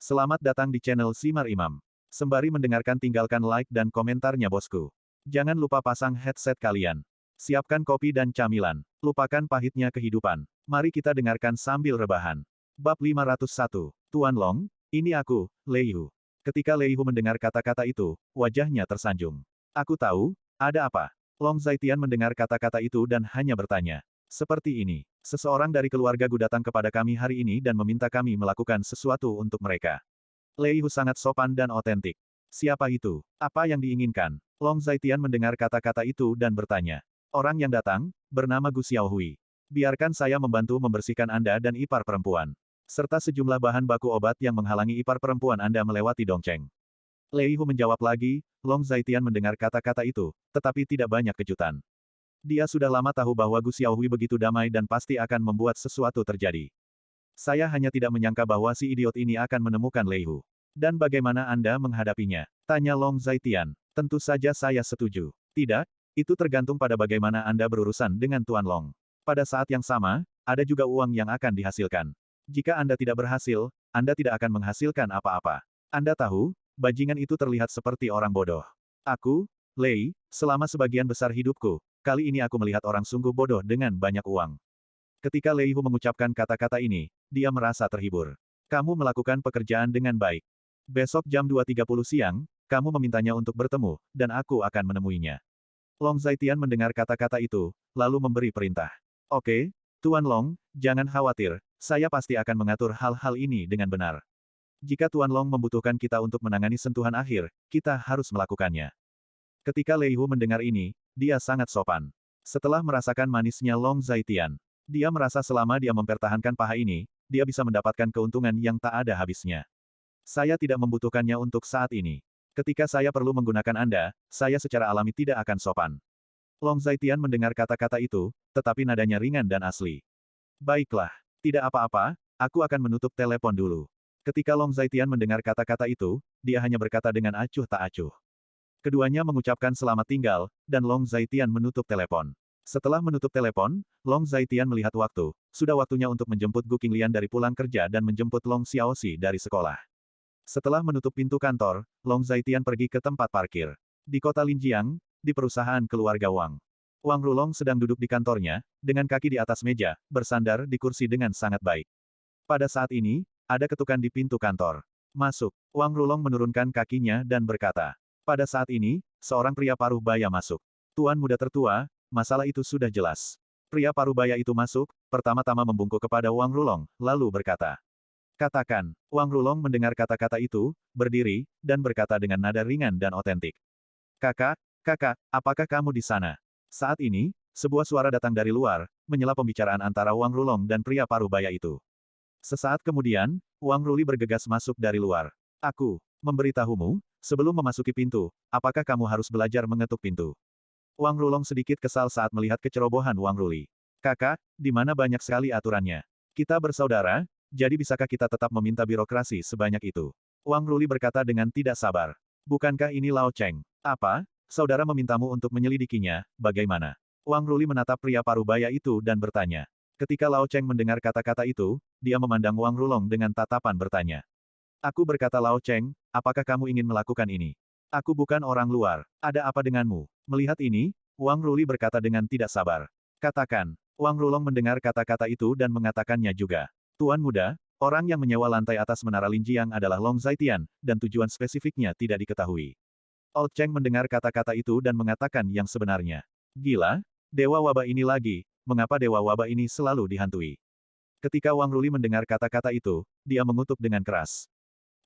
Selamat datang di channel Simar Imam. Sembari mendengarkan tinggalkan like dan komentarnya bosku. Jangan lupa pasang headset kalian. Siapkan kopi dan camilan. Lupakan pahitnya kehidupan. Mari kita dengarkan sambil rebahan. Bab 501. Tuan Long, ini aku, Lei Hu. Ketika Lei Hu mendengar kata-kata itu, wajahnya tersanjung. Aku tahu, ada apa? Long Zaitian mendengar kata-kata itu dan hanya bertanya. Seperti ini, seseorang dari keluargaku datang kepada kami hari ini dan meminta kami melakukan sesuatu untuk mereka. Lei Hu sangat sopan dan otentik. Siapa itu? Apa yang diinginkan? Long Zaitian mendengar kata-kata itu dan bertanya. Orang yang datang, bernama Gu Xiaohui. Biarkan saya membantu membersihkan Anda dan ipar perempuan. Serta sejumlah bahan baku obat yang menghalangi ipar perempuan Anda melewati Dongcheng. Lei Hu menjawab lagi, Long Zaitian mendengar kata-kata itu, tetapi tidak banyak kejutan. Dia sudah lama tahu bahwa Gu Xiaohui begitu damai dan pasti akan membuat sesuatu terjadi. Saya hanya tidak menyangka bahwa si idiot ini akan menemukan Lei Hu. Dan bagaimana Anda menghadapinya? Tanya Long Zaitian. Tentu saja saya setuju. Tidak, itu tergantung pada bagaimana Anda berurusan dengan Tuan Long. Pada saat yang sama, ada juga uang yang akan dihasilkan. Jika Anda tidak berhasil, Anda tidak akan menghasilkan apa-apa. Anda tahu, bajingan itu terlihat seperti orang bodoh. Aku, Lei, selama sebagian besar hidupku, kali ini aku melihat orang sungguh bodoh dengan banyak uang. Ketika Lei Hu mengucapkan kata-kata ini, dia merasa terhibur. Kamu melakukan pekerjaan dengan baik. Besok jam 2.30 siang, kamu memintanya untuk bertemu, dan aku akan menemuinya. Long Zaitian mendengar kata-kata itu, lalu memberi perintah. Oke, Tuan Long, jangan khawatir, saya pasti akan mengatur hal-hal ini dengan benar. Jika Tuan Long membutuhkan kita untuk menangani sentuhan akhir, kita harus melakukannya. Ketika Lei Hu mendengar ini, dia sangat sopan. Setelah merasakan manisnya Long Zaitian, dia merasa selama dia mempertahankan paha ini, dia bisa mendapatkan keuntungan yang tak ada habisnya. Saya tidak membutuhkannya untuk saat ini. Ketika saya perlu menggunakan Anda, saya secara alami tidak akan sopan. Long Zaitian mendengar kata-kata itu, tetapi nadanya ringan dan asli. Baiklah, tidak apa-apa, aku akan menutup telepon dulu. Ketika Long Zaitian mendengar kata-kata itu, dia hanya berkata dengan acuh tak acuh. Keduanya mengucapkan selamat tinggal, dan Long Zaitian menutup telepon. Setelah menutup telepon, Long Zaitian melihat waktu, sudah waktunya untuk menjemput Gu Qinglian dari pulang kerja dan menjemput Long Xiaoxi dari sekolah. Setelah menutup pintu kantor, Long Zaitian pergi ke tempat parkir. Di kota Linjiang, di perusahaan keluarga Wang. Wang Rulong sedang duduk di kantornya, dengan kaki di atas meja, bersandar di kursi dengan sangat baik. Pada saat ini, ada ketukan di pintu kantor. Masuk. Wang Rulong menurunkan kakinya dan berkata. Pada saat ini, seorang pria paruh baya masuk. Tuan muda tertua, masalah itu sudah jelas. Pria paruh baya itu masuk, pertama-tama membungkuk kepada Wang Rulong, lalu berkata. Katakan, Wang Rulong mendengar kata-kata itu, berdiri, dan berkata dengan nada ringan dan otentik. Kakak, apakah kamu di sana? Saat ini, sebuah suara datang dari luar, menyela pembicaraan antara Wang Rulong dan pria paruh baya itu. Sesaat kemudian, Wang Ruli bergegas masuk dari luar. Aku memberitahumu, sebelum memasuki pintu, apakah kamu harus belajar mengetuk pintu? Wang Rulong sedikit kesal saat melihat kecerobohan Wang Ruli. Kakak, di mana banyak sekali aturannya. Kita bersaudara, jadi bisakah kita tetap meminta birokrasi sebanyak itu? Wang Ruli berkata dengan tidak sabar. Bukankah ini Lao Cheng? Apa? Saudara memintamu untuk menyelidikinya, bagaimana? Wang Ruli menatap pria paruh baya itu dan bertanya. Ketika Lao Cheng mendengar kata-kata itu, dia memandang Wang Rulong dengan tatapan bertanya. Aku berkata Lao Cheng, apakah kamu ingin melakukan ini? Aku bukan orang luar. Ada apa denganmu? Melihat ini, Wang Ruli berkata dengan tidak sabar. Katakan. Wang Rulong mendengar kata-kata itu dan mengatakannya juga. Tuan muda, orang yang menyewa lantai atas menara Linjiang adalah Long Zaitian, dan tujuan spesifiknya tidak diketahui. Old Cheng mendengar kata-kata itu dan mengatakan yang sebenarnya. Gila, dewa wabah ini lagi, mengapa dewa wabah ini selalu dihantui? Ketika Wang Ruli mendengar kata-kata itu, dia mengutuk dengan keras.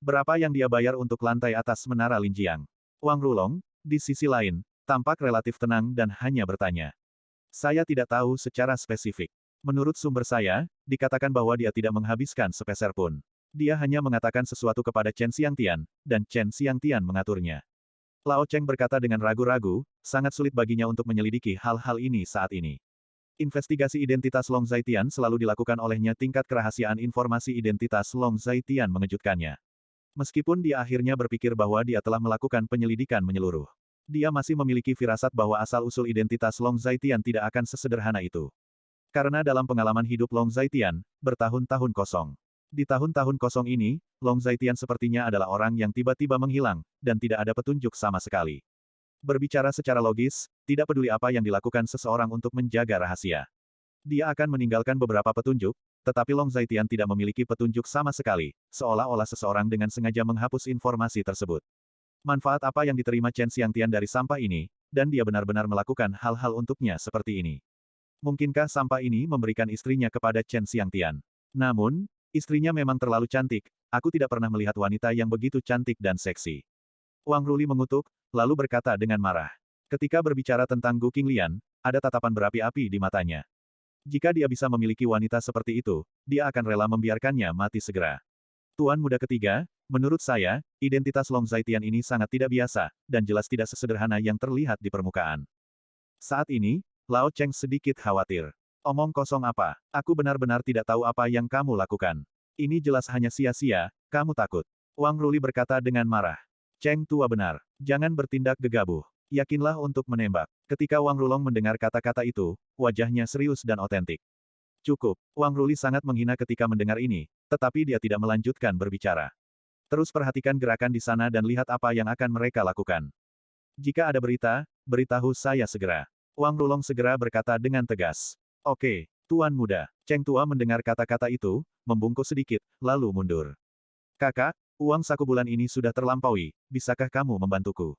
Berapa yang dia bayar untuk lantai atas menara Linjiang? Wang Rulong, di sisi lain, tampak relatif tenang dan hanya bertanya. Saya tidak tahu secara spesifik. Menurut sumber saya, dikatakan bahwa dia tidak menghabiskan sepeser pun. Dia hanya mengatakan sesuatu kepada Chen Xiangtian, dan Chen Xiangtian mengaturnya. Lao Cheng berkata dengan ragu-ragu, sangat sulit baginya untuk menyelidiki hal-hal ini saat ini. Investigasi identitas Long Zaitian selalu dilakukan olehnya. Tingkat kerahasiaan informasi identitas Long Zaitian mengejutkannya. Meskipun dia akhirnya berpikir bahwa dia telah melakukan penyelidikan menyeluruh. Dia masih memiliki firasat bahwa asal-usul identitas Long Zaitian tidak akan sesederhana itu. Karena dalam pengalaman hidup Long Zaitian, bertahun-tahun kosong. Di tahun-tahun kosong ini, Long Zaitian sepertinya adalah orang yang tiba-tiba menghilang, dan tidak ada petunjuk sama sekali. Berbicara secara logis, tidak peduli apa yang dilakukan seseorang untuk menjaga rahasia. Dia akan meninggalkan beberapa petunjuk, tetapi Long Zaitian tidak memiliki petunjuk sama sekali, seolah-olah seseorang dengan sengaja menghapus informasi tersebut. Manfaat apa yang diterima Chen Xiangtian dari sampah ini, dan dia benar-benar melakukan hal-hal untuknya seperti ini. Mungkinkah sampah ini memberikan istrinya kepada Chen Xiangtian? Namun, istrinya memang terlalu cantik, aku tidak pernah melihat wanita yang begitu cantik dan seksi. Wang Ruli mengutuk, lalu berkata dengan marah. Ketika berbicara tentang Gu Qinglian, ada tatapan berapi-api di matanya. Jika dia bisa memiliki wanita seperti itu, dia akan rela membiarkannya mati segera. Tuan muda ketiga, menurut saya, identitas Long Zaitian ini sangat tidak biasa, dan jelas tidak sesederhana yang terlihat di permukaan. Saat ini, Lao Cheng sedikit khawatir. Omong kosong apa? Aku benar-benar tidak tahu apa yang kamu lakukan. Ini jelas hanya sia-sia, kamu takut. Wang Ruli berkata dengan marah. Cheng tua benar. Jangan bertindak gegabah. Yakinlah untuk menembak. Ketika Wang Rulong mendengar kata-kata itu, wajahnya serius dan otentik. Cukup. Wang Ruli sangat menghina ketika mendengar ini, tetapi dia tidak melanjutkan berbicara. Terus perhatikan gerakan di sana dan lihat apa yang akan mereka lakukan. Jika ada berita, beritahu saya segera. Wang Rulong segera berkata dengan tegas. Oke, Tuan muda. Cheng tua mendengar kata-kata itu, membungkuk sedikit, lalu mundur. Kakak, uang saku bulan ini sudah terlampaui, bisakah kamu membantuku?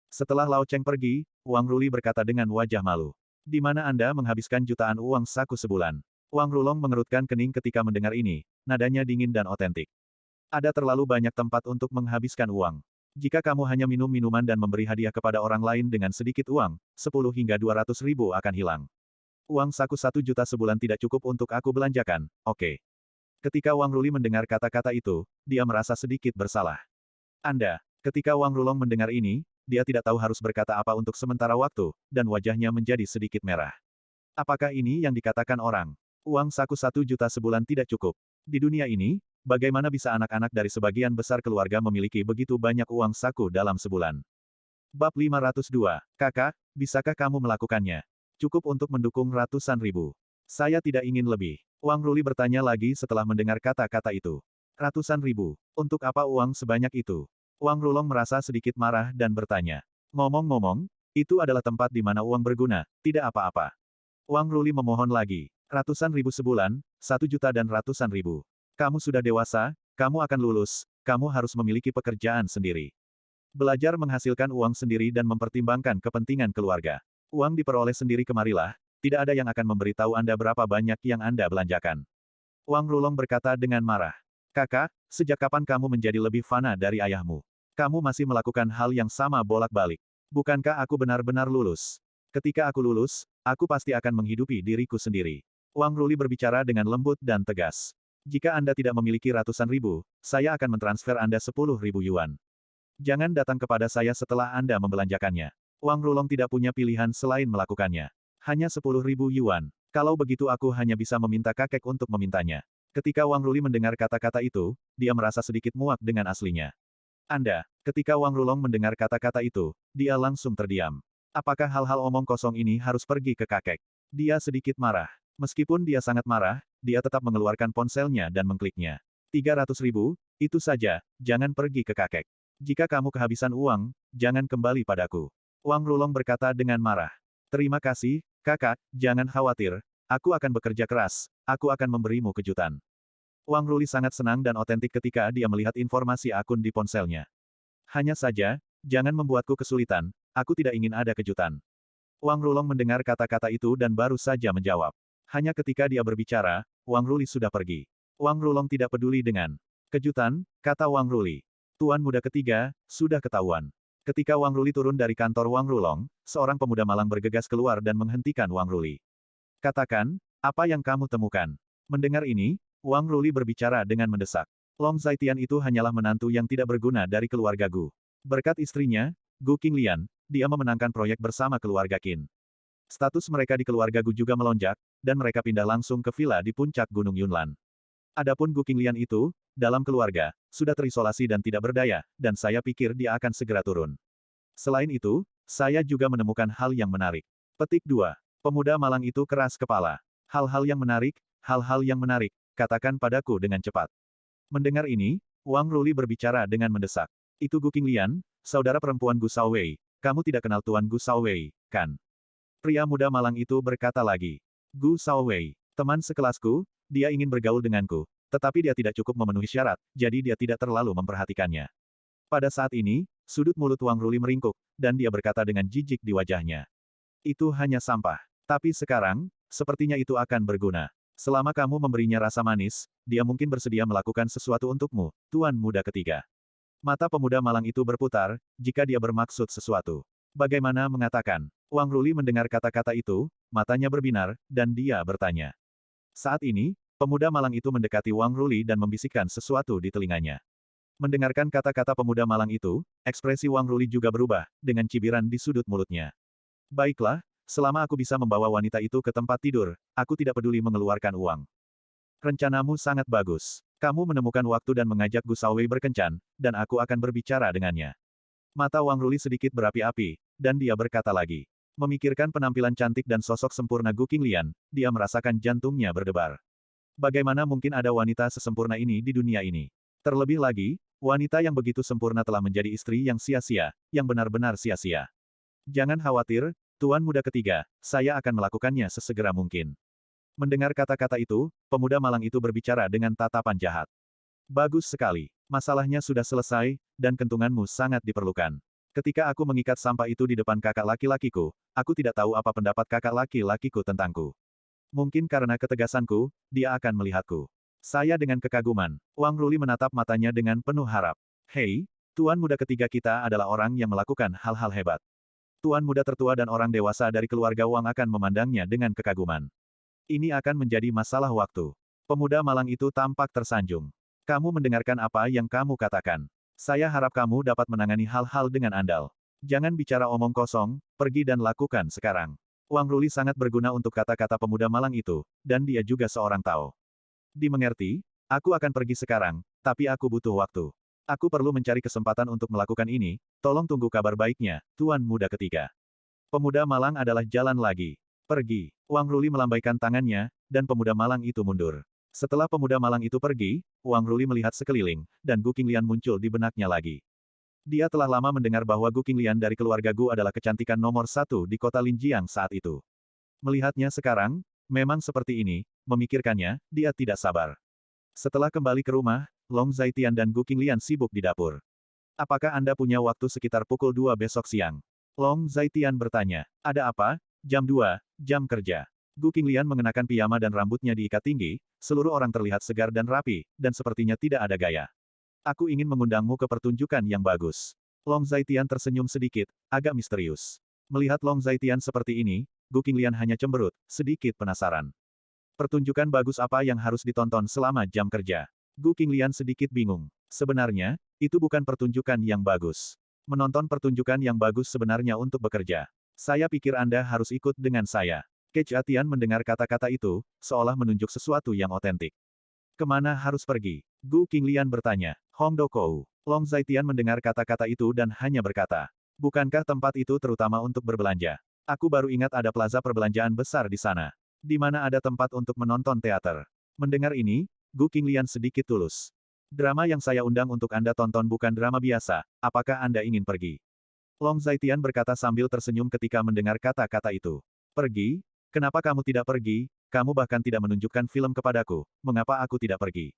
Setelah Lao Cheng pergi, Wang Ruli berkata dengan wajah malu. Di mana Anda menghabiskan jutaan uang saku sebulan? Wang Rulong mengerutkan kening ketika mendengar ini, nadanya dingin dan otentik. Ada terlalu banyak tempat untuk menghabiskan uang. Jika kamu hanya minum minuman dan memberi hadiah kepada orang lain dengan sedikit uang, 10 hingga 200 ribu akan hilang. Uang saku 1 juta sebulan tidak cukup untuk aku belanjakan, oke. Ketika Wang Ruli mendengar kata-kata itu, dia merasa sedikit bersalah. Ketika Wang Rulong mendengar ini, dia tidak tahu harus berkata apa untuk sementara waktu, dan wajahnya menjadi sedikit merah. Apakah ini yang dikatakan orang? Uang saku 1 juta sebulan tidak cukup. Di dunia ini, bagaimana bisa anak-anak dari sebagian besar keluarga memiliki begitu banyak uang saku dalam sebulan? Bab 502. Kakak, bisakah kamu melakukannya? Cukup untuk mendukung ratusan ribu. Saya tidak ingin lebih. Wang Ruli bertanya lagi setelah mendengar kata-kata itu. Ratusan ribu. Untuk apa uang sebanyak itu? Wang Rulong merasa sedikit marah dan bertanya. Ngomong-ngomong, itu adalah tempat di mana uang berguna, tidak apa-apa. Wang Ruli memohon lagi. Ratusan ribu sebulan, 1 juta dan ratusan ribu. Kamu sudah dewasa, kamu akan lulus, kamu harus memiliki pekerjaan sendiri. Belajar menghasilkan uang sendiri dan mempertimbangkan kepentingan keluarga. Uang diperoleh sendiri kemarilah, tidak ada yang akan memberitahu Anda berapa banyak yang Anda belanjakan. Wang Rulong berkata dengan marah. Kakak, sejak kapan kamu menjadi lebih fana dari ayahmu? Kamu masih melakukan hal yang sama bolak-balik. Bukankah aku benar-benar lulus? Ketika aku lulus, aku pasti akan menghidupi diriku sendiri. Wang Ruli berbicara dengan lembut dan tegas. Jika Anda tidak memiliki ratusan ribu, saya akan mentransfer Anda 10.000 yuan. Jangan datang kepada saya setelah Anda membelanjakannya. Wang Rulong tidak punya pilihan selain melakukannya. Hanya 10.000 yuan. Kalau begitu aku hanya bisa meminta kakek untuk memintanya. Ketika Wang Ruli mendengar kata-kata itu, dia merasa sedikit muak dengan aslinya. Ketika Wang Rulong mendengar kata-kata itu, dia langsung terdiam. Apakah hal-hal omong kosong ini harus pergi ke kakek? Dia sedikit marah. Meskipun dia sangat marah, dia tetap mengeluarkan ponselnya dan mengkliknya. 300 ribu, itu saja, jangan pergi ke kakek. Jika kamu kehabisan uang, jangan kembali padaku. Wang Rulong berkata dengan marah. Terima kasih, kakak, jangan khawatir, aku akan bekerja keras, aku akan memberimu kejutan. Wang Ruli sangat senang dan otentik ketika dia melihat informasi akun di ponselnya. Hanya saja, jangan membuatku kesulitan, aku tidak ingin ada kejutan. Wang Rulong mendengar kata-kata itu dan baru saja menjawab. Hanya ketika dia berbicara, Wang Ruli sudah pergi. Wang Rulong tidak peduli dengan kejutan, kata Wang Ruli. Tuan muda ketiga, sudah ketahuan. Ketika Wang Ruli turun dari kantor Wang Rulong, seorang pemuda malang bergegas keluar dan menghentikan Wang Ruli. Katakan, apa yang kamu temukan? Mendengar ini, Wang Ruli berbicara dengan mendesak. Long Zaitian itu hanyalah menantu yang tidak berguna dari keluarga Gu. Berkat istrinya, Gu Qinglian, dia memenangkan proyek bersama keluarga Qin. Status mereka di keluarga Gu juga melonjak, dan mereka pindah langsung ke villa di puncak Gunung Yunlan. Adapun Gu Qinglian itu, dalam keluarga, sudah terisolasi dan tidak berdaya, dan saya pikir dia akan segera turun. Selain itu, saya juga menemukan hal yang menarik. Petik 2. Pemuda malang itu keras kepala. Hal-hal yang menarik, katakan padaku dengan cepat. Mendengar ini, Wang Ruli berbicara dengan mendesak. Itu Gu Qinglian, saudara perempuan Gu Shaowei. Kamu tidak kenal Tuan Gu Shaowei, kan? Pria muda malang itu berkata lagi. Gu Shaowei, teman sekelasku, dia ingin bergaul denganku. Tetapi dia tidak cukup memenuhi syarat, jadi dia tidak terlalu memperhatikannya. Pada saat ini, sudut mulut Wang Ruli meringkuk, dan dia berkata dengan jijik di wajahnya. Itu hanya sampah. Tapi sekarang, sepertinya itu akan berguna. Selama kamu memberinya rasa manis, dia mungkin bersedia melakukan sesuatu untukmu, Tuan Muda Ketiga. Mata pemuda malang itu berputar, jika dia bermaksud sesuatu. Bagaimana mengatakan? Wang Ruli mendengar kata-kata itu, matanya berbinar, dan dia bertanya. Saat ini, pemuda malang itu mendekati Wang Ruli dan membisikkan sesuatu di telinganya. Mendengarkan kata-kata pemuda malang itu, ekspresi Wang Ruli juga berubah, dengan cibiran di sudut mulutnya. Baiklah, selama aku bisa membawa wanita itu ke tempat tidur, aku tidak peduli mengeluarkan uang. Rencanamu sangat bagus. Kamu menemukan waktu dan mengajak Gu Shaowei berkencan, dan aku akan berbicara dengannya. Mata Wang Ruli sedikit berapi-api, dan dia berkata lagi. Memikirkan penampilan cantik dan sosok sempurna Gu Qinglian, dia merasakan jantungnya berdebar. Bagaimana mungkin ada wanita sesempurna ini di dunia ini? Terlebih lagi, wanita yang begitu sempurna telah menjadi istri yang sia-sia, yang benar-benar sia-sia. Jangan khawatir, Tuan Muda Ketiga, saya akan melakukannya sesegera mungkin. Mendengar kata-kata itu, pemuda malang itu berbicara dengan tatapan jahat. Bagus sekali. Masalahnya sudah selesai, dan kentunganmu sangat diperlukan. Ketika aku mengikat sampah itu di depan kakak laki-lakiku, aku tidak tahu apa pendapat kakak laki-lakiku tentangku. Mungkin karena ketegasanku, dia akan melihatku. Saya dengan kekaguman. Wang Ruli menatap matanya dengan penuh harap. Hei, Tuan Muda Ketiga kita adalah orang yang melakukan hal-hal hebat. Tuan muda tertua dan orang dewasa dari keluarga Wang akan memandangnya dengan kekaguman. Ini akan menjadi masalah waktu. Pemuda malang itu tampak tersanjung. Kamu mendengarkan apa yang kamu katakan. Saya harap kamu dapat menangani hal-hal dengan andal. Jangan bicara omong kosong, pergi dan lakukan sekarang. Wang Ruli sangat berguna untuk kata-kata pemuda malang itu, dan dia juga seorang Tao. Dimengerti, aku akan pergi sekarang, tapi aku butuh waktu. Aku perlu mencari kesempatan untuk melakukan ini, tolong tunggu kabar baiknya, Tuan Muda Ketiga. Pemuda malang adalah jalan lagi. Pergi. Wang Ruli melambaikan tangannya, dan pemuda malang itu mundur. Setelah pemuda malang itu pergi, Wang Ruli melihat sekeliling, dan Gu Qinglian muncul di benaknya lagi. Dia telah lama mendengar bahwa Gu Qinglian dari keluarga Gu adalah kecantikan nomor satu di kota Linjiang saat itu. Melihatnya sekarang, memang seperti ini, memikirkannya, dia tidak sabar. Setelah kembali ke rumah, Long Zaitian dan Gu Qinglian sibuk di dapur. Apakah Anda punya waktu sekitar pukul 2 besok siang? Long Zaitian bertanya. Ada apa? Jam 2, jam kerja. Gu Qinglian mengenakan piyama dan rambutnya diikat tinggi, seluruh orang terlihat segar dan rapi, dan sepertinya tidak ada gaya. Aku ingin mengundangmu ke pertunjukan yang bagus. Long Zaitian tersenyum sedikit, agak misterius. Melihat Long Zaitian seperti ini, Gu Qinglian hanya cemberut, sedikit penasaran. Pertunjukan bagus apa yang harus ditonton selama jam kerja? Gu Qinglian sedikit bingung. Sebenarnya, itu bukan pertunjukan yang bagus. Menonton pertunjukan yang bagus sebenarnya untuk bekerja. Saya pikir Anda harus ikut dengan saya. Kejatian mendengar kata-kata itu, seolah menunjuk sesuatu yang otentik. Kemana harus pergi? Gu Qinglian bertanya. Hong Dokou. Long Zaitian mendengar kata-kata itu dan hanya berkata. Bukankah tempat itu terutama untuk berbelanja? Aku baru ingat ada plaza perbelanjaan besar di sana. Di mana ada tempat untuk menonton teater. Mendengar ini, Gu Qinglian sedikit tulus. Drama yang saya undang untuk Anda tonton bukan drama biasa, apakah Anda ingin pergi? Long Zaitian berkata sambil tersenyum ketika mendengar kata-kata itu. Pergi? Kenapa kamu tidak pergi? Kamu bahkan tidak menunjukkan film kepadaku, mengapa aku tidak pergi?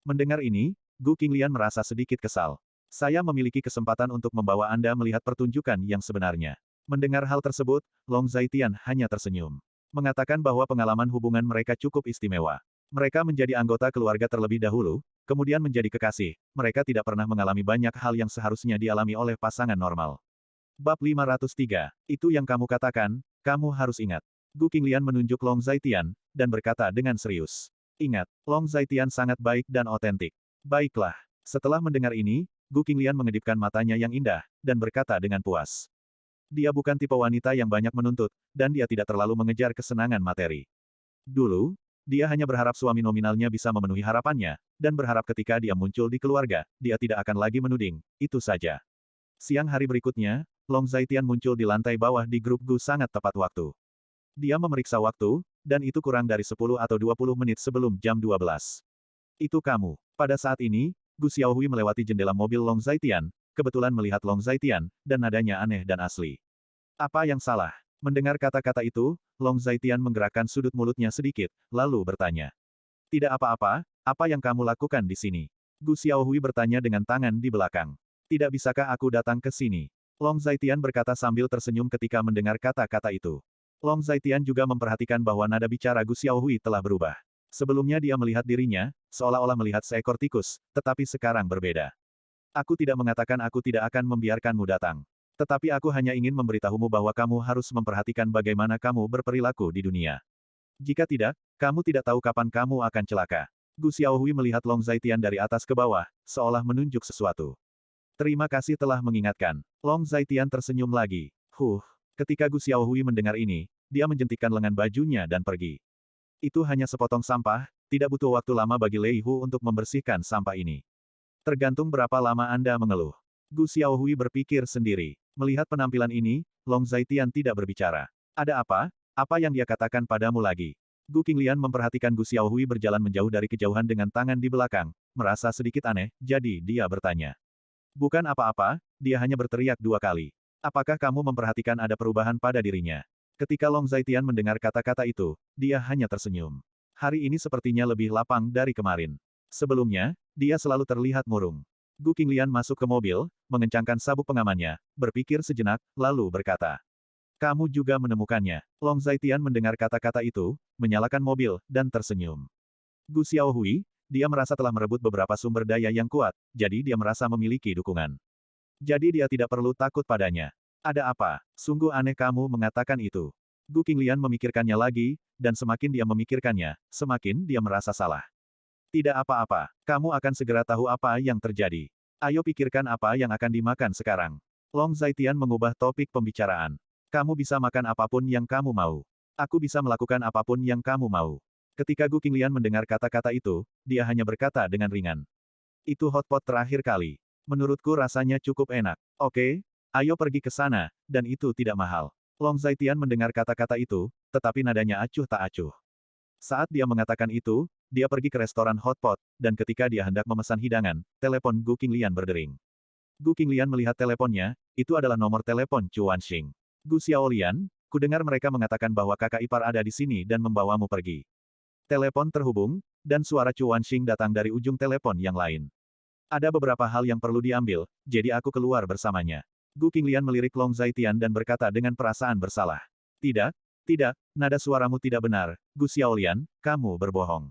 Mendengar ini, Gu Qinglian merasa sedikit kesal. Saya memiliki kesempatan untuk membawa Anda melihat pertunjukan yang sebenarnya. Mendengar hal tersebut, Long Zaitian hanya tersenyum. Mengatakan bahwa pengalaman hubungan mereka cukup istimewa. Mereka menjadi anggota keluarga terlebih dahulu, kemudian menjadi kekasih. Mereka tidak pernah mengalami banyak hal yang seharusnya dialami oleh pasangan normal. Bab 503. Itu yang kamu katakan, kamu harus ingat. Gu Qinglian menunjuk Long Zaitian, dan berkata dengan serius. Ingat, Long Zaitian sangat baik dan otentik. Baiklah. Setelah mendengar ini, Gu Qinglian mengedipkan matanya yang indah, dan berkata dengan puas. Dia bukan tipe wanita yang banyak menuntut, dan dia tidak terlalu mengejar kesenangan materi. Dulu, dia hanya berharap suami nominalnya bisa memenuhi harapannya, dan berharap ketika dia muncul di keluarga, dia tidak akan lagi menuding, itu saja. Siang hari berikutnya, Long Zaitian muncul di lantai bawah di grup Gu sangat tepat waktu. Dia memeriksa waktu, dan itu kurang dari 10 atau 20 menit sebelum jam 12. Itu kamu. Pada saat ini, Gu Xiaohui melewati jendela mobil Long Zaitian, kebetulan melihat Long Zaitian, dan nadanya aneh dan asli. Apa yang salah? Mendengar kata-kata itu, Long Zaitian menggerakkan sudut mulutnya sedikit, lalu bertanya. Tidak apa-apa, apa yang kamu lakukan di sini? Gu Xiaohui bertanya dengan tangan di belakang. Tidak bisakah aku datang ke sini? Long Zaitian berkata sambil tersenyum ketika mendengar kata-kata itu. Long Zaitian juga memperhatikan bahwa nada bicara Gu Xiaohui telah berubah. Sebelumnya dia melihat dirinya, seolah-olah melihat seekor tikus, tetapi sekarang berbeda. Aku tidak mengatakan aku tidak akan membiarkanmu datang. Tetapi aku hanya ingin memberitahumu bahwa kamu harus memperhatikan bagaimana kamu berperilaku di dunia. Jika tidak, kamu tidak tahu kapan kamu akan celaka. Gu Xiaohui melihat Long Zaitian dari atas ke bawah, seolah menunjuk sesuatu. Terima kasih telah mengingatkan. Long Zaitian tersenyum lagi. Ketika Gu Xiaohui mendengar ini, dia menjentikkan lengan bajunya dan pergi. Itu hanya sepotong sampah, tidak butuh waktu lama bagi Lei Hu untuk membersihkan sampah ini. Tergantung berapa lama Anda mengeluh. Gu Xiaohui berpikir sendiri. Melihat penampilan ini, Long Zaitian tidak berbicara. Ada apa? Apa yang dia katakan padamu lagi? Gu Qinglian memperhatikan Gu Xiaohui berjalan menjauh dari kejauhan dengan tangan di belakang, merasa sedikit aneh, jadi dia bertanya. Bukan apa-apa, dia hanya berteriak 2 kali. Apakah kamu memperhatikan ada perubahan pada dirinya? Ketika Long Zaitian mendengar kata-kata itu, dia hanya tersenyum. Hari ini sepertinya lebih lapang dari kemarin. Sebelumnya, dia selalu terlihat murung. Gu Qinglian masuk ke mobil, mengencangkan sabuk pengamannya, berpikir sejenak, lalu berkata. Kamu juga menemukannya. Long Zaitian mendengar kata-kata itu, menyalakan mobil, dan tersenyum. Gu Xiaohui, dia merasa telah merebut beberapa sumber daya yang kuat, jadi dia merasa memiliki dukungan. Jadi dia tidak perlu takut padanya. Ada apa? Sungguh aneh kamu mengatakan itu. Gu Qinglian memikirkannya lagi, dan semakin dia memikirkannya, semakin dia merasa salah. Tidak apa-apa, kamu akan segera tahu apa yang terjadi. Ayo pikirkan apa yang akan dimakan sekarang. Long Zaitian mengubah topik pembicaraan. Kamu bisa makan apapun yang kamu mau. Aku bisa melakukan apapun yang kamu mau. Ketika Gu Qinglian mendengar kata-kata itu, dia hanya berkata dengan ringan. Itu hotpot terakhir kali. Menurutku rasanya cukup enak. Oke, ayo pergi ke sana, dan itu tidak mahal. Long Zaitian mendengar kata-kata itu, tetapi nadanya acuh tak acuh. Saat dia mengatakan itu, dia pergi ke restoran hotpot, dan ketika dia hendak memesan hidangan, telepon Gu Qinglian berdering. Gu Qinglian melihat teleponnya, itu adalah nomor telepon Chu Wanxing. Gu Xiaolian, kudengar mereka mengatakan bahwa kakak ipar ada di sini dan membawamu pergi. Telepon terhubung, dan suara Chu Wanxing datang dari ujung telepon yang lain. Ada beberapa hal yang perlu diambil, jadi aku keluar bersamanya. Gu Qinglian melirik Long Zaitian dan berkata dengan perasaan bersalah. Tidak, tidak, nada suaramu tidak benar, Gu Xiaolian, kamu berbohong.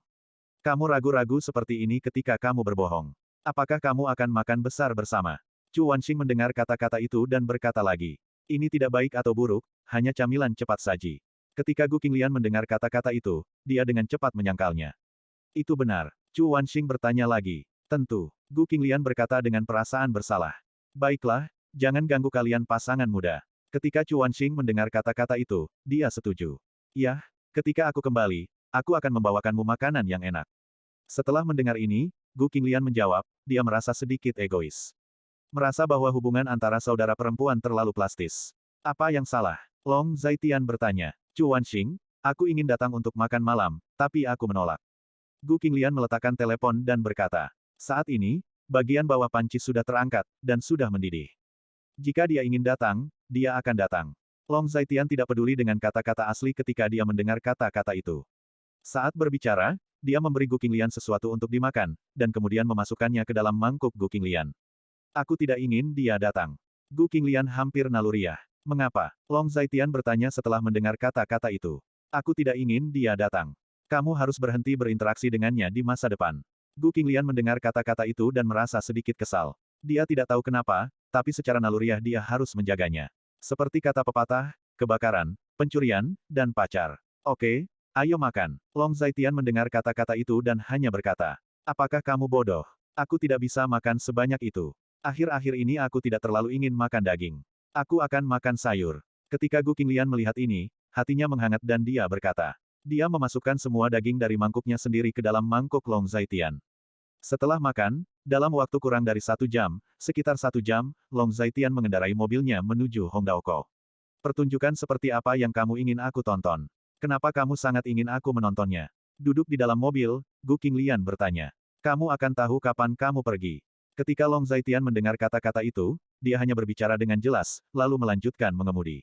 Kamu ragu-ragu seperti ini ketika kamu berbohong. Apakah kamu akan makan besar bersama? Chu Wanxing mendengar kata-kata itu dan berkata lagi. Ini tidak baik atau buruk, hanya camilan cepat saji. Ketika Gu Qinglian mendengar kata-kata itu, dia dengan cepat menyangkalnya. Itu benar. Chu Wanxing bertanya lagi. Tentu. Gu Qinglian berkata dengan perasaan bersalah. Baiklah, jangan ganggu kalian pasangan muda. Ketika Chu Wanxing mendengar kata-kata itu, dia setuju. Yah, ketika aku kembali, aku akan membawakanmu makanan yang enak. Setelah mendengar ini, Gu Qinglian menjawab, dia merasa sedikit egois. Merasa bahwa hubungan antara saudara perempuan terlalu plastis. Apa yang salah? Long Zaitian bertanya. Chu Wanxing, aku ingin datang untuk makan malam, tapi aku menolak. Gu Qinglian meletakkan telepon dan berkata. Saat ini, bagian bawah panci sudah terangkat, dan sudah mendidih. Jika dia ingin datang, dia akan datang. Long Zaitian tidak peduli dengan kata-kata asli ketika dia mendengar kata-kata itu. Saat berbicara, dia memberi Gu Qinglian sesuatu untuk dimakan, dan kemudian memasukkannya ke dalam mangkuk Gu Qinglian. Aku tidak ingin dia datang. Gu Qinglian hampir naluriah. Mengapa? Long Zaitian bertanya setelah mendengar kata-kata itu. Aku tidak ingin dia datang. Kamu harus berhenti berinteraksi dengannya di masa depan. Gu Qinglian mendengar kata-kata itu dan merasa sedikit kesal. Dia tidak tahu kenapa, tapi secara naluriah dia harus menjaganya. Seperti kata pepatah, kebakaran, pencurian, dan pacar. Oke, ayo makan. Long Zaitian mendengar kata-kata itu dan hanya berkata, apakah kamu bodoh? Aku tidak bisa makan sebanyak itu. Akhir-akhir ini aku tidak terlalu ingin makan daging. Aku akan makan sayur. Ketika Gu Qinglian melihat ini, hatinya menghangat dan dia berkata. Dia memasukkan semua daging dari mangkuknya sendiri ke dalam mangkuk Long Zaitian. Setelah makan, dalam waktu kurang dari 1 jam, sekitar 1 jam, Long Zaitian mengendarai mobilnya menuju Hongdaoko. Pertunjukan seperti apa yang kamu ingin aku tonton? Kenapa kamu sangat ingin aku menontonnya? Duduk di dalam mobil, Gu Qinglian bertanya. Kamu akan tahu kapan kamu pergi. Ketika Long Zaitian mendengar kata-kata itu, dia hanya berbicara dengan jelas, lalu melanjutkan mengemudi.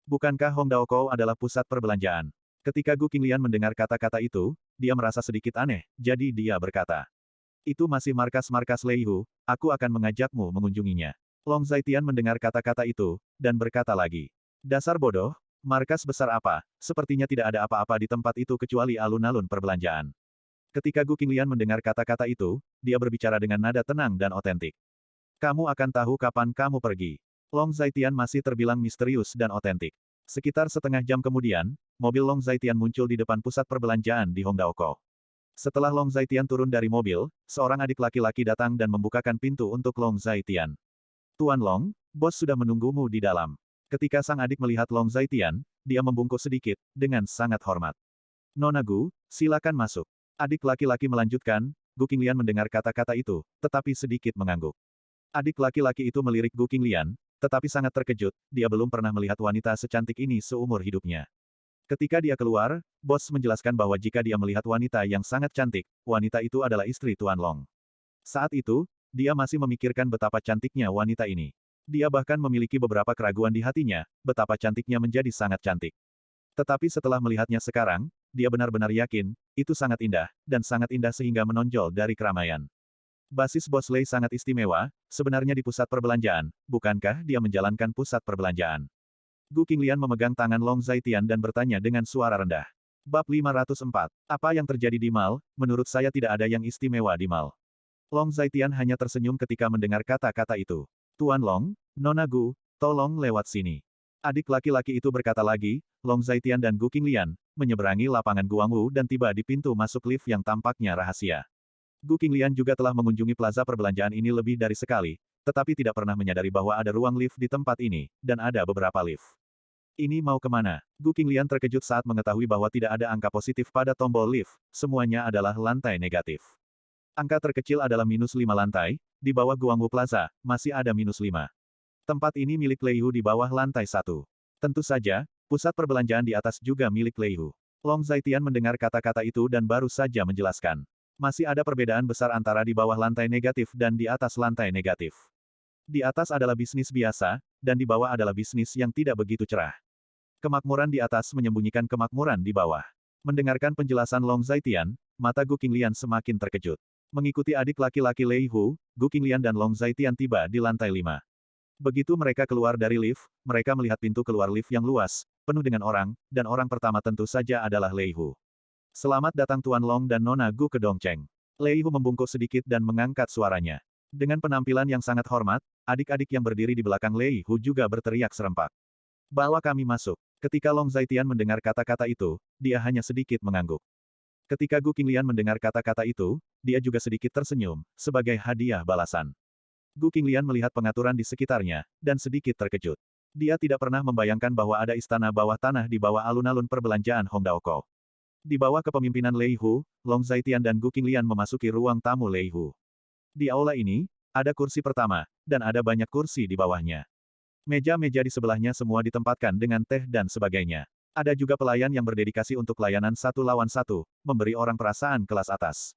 Bukankah Hongdaokou adalah pusat perbelanjaan? Ketika Gu Qinglian mendengar kata-kata itu, dia merasa sedikit aneh, jadi dia berkata, itu masih markas-markas Leihu, aku akan mengajakmu mengunjunginya. Long Zaitian mendengar kata-kata itu, dan berkata lagi, dasar bodoh, markas besar apa, sepertinya tidak ada apa-apa di tempat itu kecuali alun-alun perbelanjaan. Ketika Gu Qinglian mendengar kata-kata itu, dia berbicara dengan nada tenang dan otentik. Kamu akan tahu kapan kamu pergi. Long Zaitian masih terbilang misterius dan otentik. Sekitar setengah jam kemudian, mobil Long Zaitian muncul di depan pusat perbelanjaan di Hongdaokou. Setelah Long Zaitian turun dari mobil, seorang adik laki-laki datang dan membukakan pintu untuk Long Zaitian. Tuan Long, bos sudah menunggumu di dalam. Ketika sang adik melihat Long Zaitian, dia membungkuk sedikit, dengan sangat hormat. Nona Gu, silakan masuk. Adik laki-laki melanjutkan, Gu Qinglian mendengar kata-kata itu, tetapi sedikit mengangguk. Adik laki-laki itu melirik Gu Qinglian, tetapi sangat terkejut, dia belum pernah melihat wanita secantik ini seumur hidupnya. Ketika dia keluar, bos menjelaskan bahwa jika dia melihat wanita yang sangat cantik, wanita itu adalah istri Tuan Long. Saat itu, dia masih memikirkan betapa cantiknya wanita ini. Dia bahkan memiliki beberapa keraguan di hatinya, betapa cantiknya menjadi sangat cantik. Tetapi setelah melihatnya sekarang, dia benar-benar yakin, itu sangat indah sehingga menonjol dari keramaian. Basis Bos Lei sangat istimewa, sebenarnya di pusat perbelanjaan, bukankah dia menjalankan pusat perbelanjaan? Gu Qinglian memegang tangan Long Zaitian dan bertanya dengan suara rendah. Bab 504. Apa yang terjadi di Mal? Menurut saya tidak ada yang istimewa di Mal. Long Zaitian hanya tersenyum ketika mendengar kata-kata itu. Tuan Long, Nona Gu, tolong lewat sini. Adik laki-laki itu berkata lagi, Long Zaitian dan Gu Qinglian, menyeberangi lapangan Guangwu dan tiba di pintu masuk lift yang tampaknya rahasia. Gu Qinglian juga telah mengunjungi plaza perbelanjaan ini lebih dari sekali, tetapi tidak pernah menyadari bahwa ada ruang lift di tempat ini, dan ada beberapa lift. Ini mau kemana? Gu Qinglian terkejut saat mengetahui bahwa tidak ada angka positif pada tombol lift, semuanya adalah lantai negatif. Angka terkecil adalah -5 lantai, di bawah Guangwu Plaza, masih ada -5. Tempat ini milik Leihu di bawah lantai 1. Tentu saja, pusat perbelanjaan di atas juga milik Leihu. Long Zaitian mendengar kata-kata itu dan baru saja menjelaskan. Masih ada perbedaan besar antara di bawah lantai negatif dan di atas lantai negatif. Di atas adalah bisnis biasa, dan di bawah adalah bisnis yang tidak begitu cerah. Kemakmuran di atas menyembunyikan kemakmuran di bawah. Mendengarkan penjelasan Long Zaitian, mata Gu Qinglian semakin terkejut. Mengikuti adik laki-laki Lei Hu, Gu Qinglian dan Long Zaitian tiba di lantai 5. Begitu mereka keluar dari lift, mereka melihat pintu keluar lift yang luas, penuh dengan orang, dan orang pertama tentu saja adalah Lei Hu. Selamat datang Tuan Long dan Nona Gu ke Dongcheng. Lei Hu membungkuk sedikit dan mengangkat suaranya. Dengan penampilan yang sangat hormat, adik-adik yang berdiri di belakang Lei Hu juga berteriak serempak. Bawa kami masuk. Ketika Long Zaitian mendengar kata-kata itu, dia hanya sedikit mengangguk. Ketika Gu Qinglian mendengar kata-kata itu, dia juga sedikit tersenyum, sebagai hadiah balasan. Gu Qinglian melihat pengaturan di sekitarnya, dan sedikit terkejut. Dia tidak pernah membayangkan bahwa ada istana bawah tanah di bawah alun-alun perbelanjaan Hongdaokou. Di bawah kepemimpinan Lei Hu, Long Zaitian dan Gu Qinglian memasuki ruang tamu Lei Hu. Di aula ini, ada kursi pertama, dan ada banyak kursi di bawahnya. Meja-meja di sebelahnya semua ditempatkan dengan teh dan sebagainya. Ada juga pelayan yang berdedikasi untuk layanan 1 lawan 1, memberi orang perasaan kelas atas.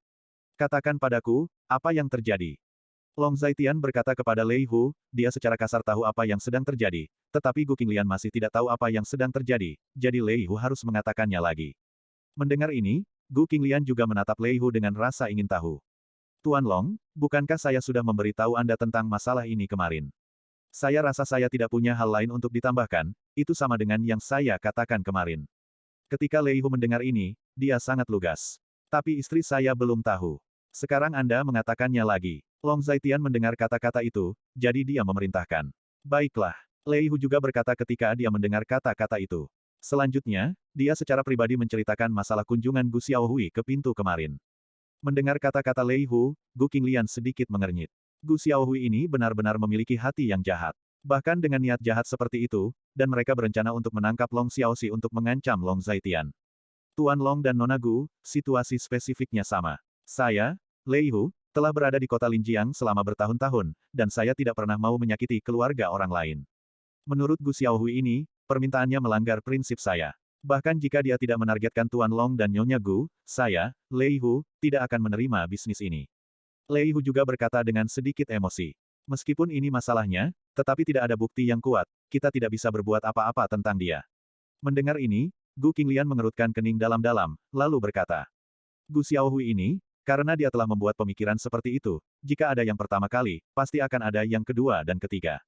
Katakan padaku, apa yang terjadi? Long Zaitian berkata kepada Lei Hu, dia secara kasar tahu apa yang sedang terjadi, tetapi Gu Qinglian masih tidak tahu apa yang sedang terjadi, jadi Lei Hu harus mengatakannya lagi. Mendengar ini, Gu Qinglian juga menatap Lei Hu dengan rasa ingin tahu. Tuan Long, bukankah saya sudah memberitahu Anda tentang masalah ini kemarin? Saya rasa saya tidak punya hal lain untuk ditambahkan, itu sama dengan yang saya katakan kemarin. Ketika Lei Hu mendengar ini, dia sangat lugas. Tapi istri saya belum tahu. Sekarang Anda mengatakannya lagi. Long Zaitian mendengar kata-kata itu, jadi dia memerintahkan. Baiklah. Lei Hu juga berkata ketika dia mendengar kata-kata itu. Selanjutnya, dia secara pribadi menceritakan masalah kunjungan Gu Xiaohui ke pintu kemarin. Mendengar kata-kata Lei Hu, Gu Qinglian sedikit mengernyit. Gu Xiaohui ini benar-benar memiliki hati yang jahat. Bahkan dengan niat jahat seperti itu, dan mereka berencana untuk menangkap Long Xiaoxi untuk mengancam Long Zaitian. Tuan Long dan Nona Gu, situasi spesifiknya sama. Saya, Lei Hu, telah berada di kota Linjiang selama bertahun-tahun, dan saya tidak pernah mau menyakiti keluarga orang lain. Menurut Gu Xiaohui ini, permintaannya melanggar prinsip saya. Bahkan jika dia tidak menargetkan Tuan Long dan Nyonya Gu, saya, Lei Hu, tidak akan menerima bisnis ini. Lei Hu juga berkata dengan sedikit emosi. Meskipun ini masalahnya, tetapi tidak ada bukti yang kuat, kita tidak bisa berbuat apa-apa tentang dia. Mendengar ini, Gu Qinglian mengerutkan kening dalam-dalam, lalu berkata, Gu Xiaohui ini, karena dia telah membuat pemikiran seperti itu, jika ada yang pertama kali, pasti akan ada yang kedua dan ketiga.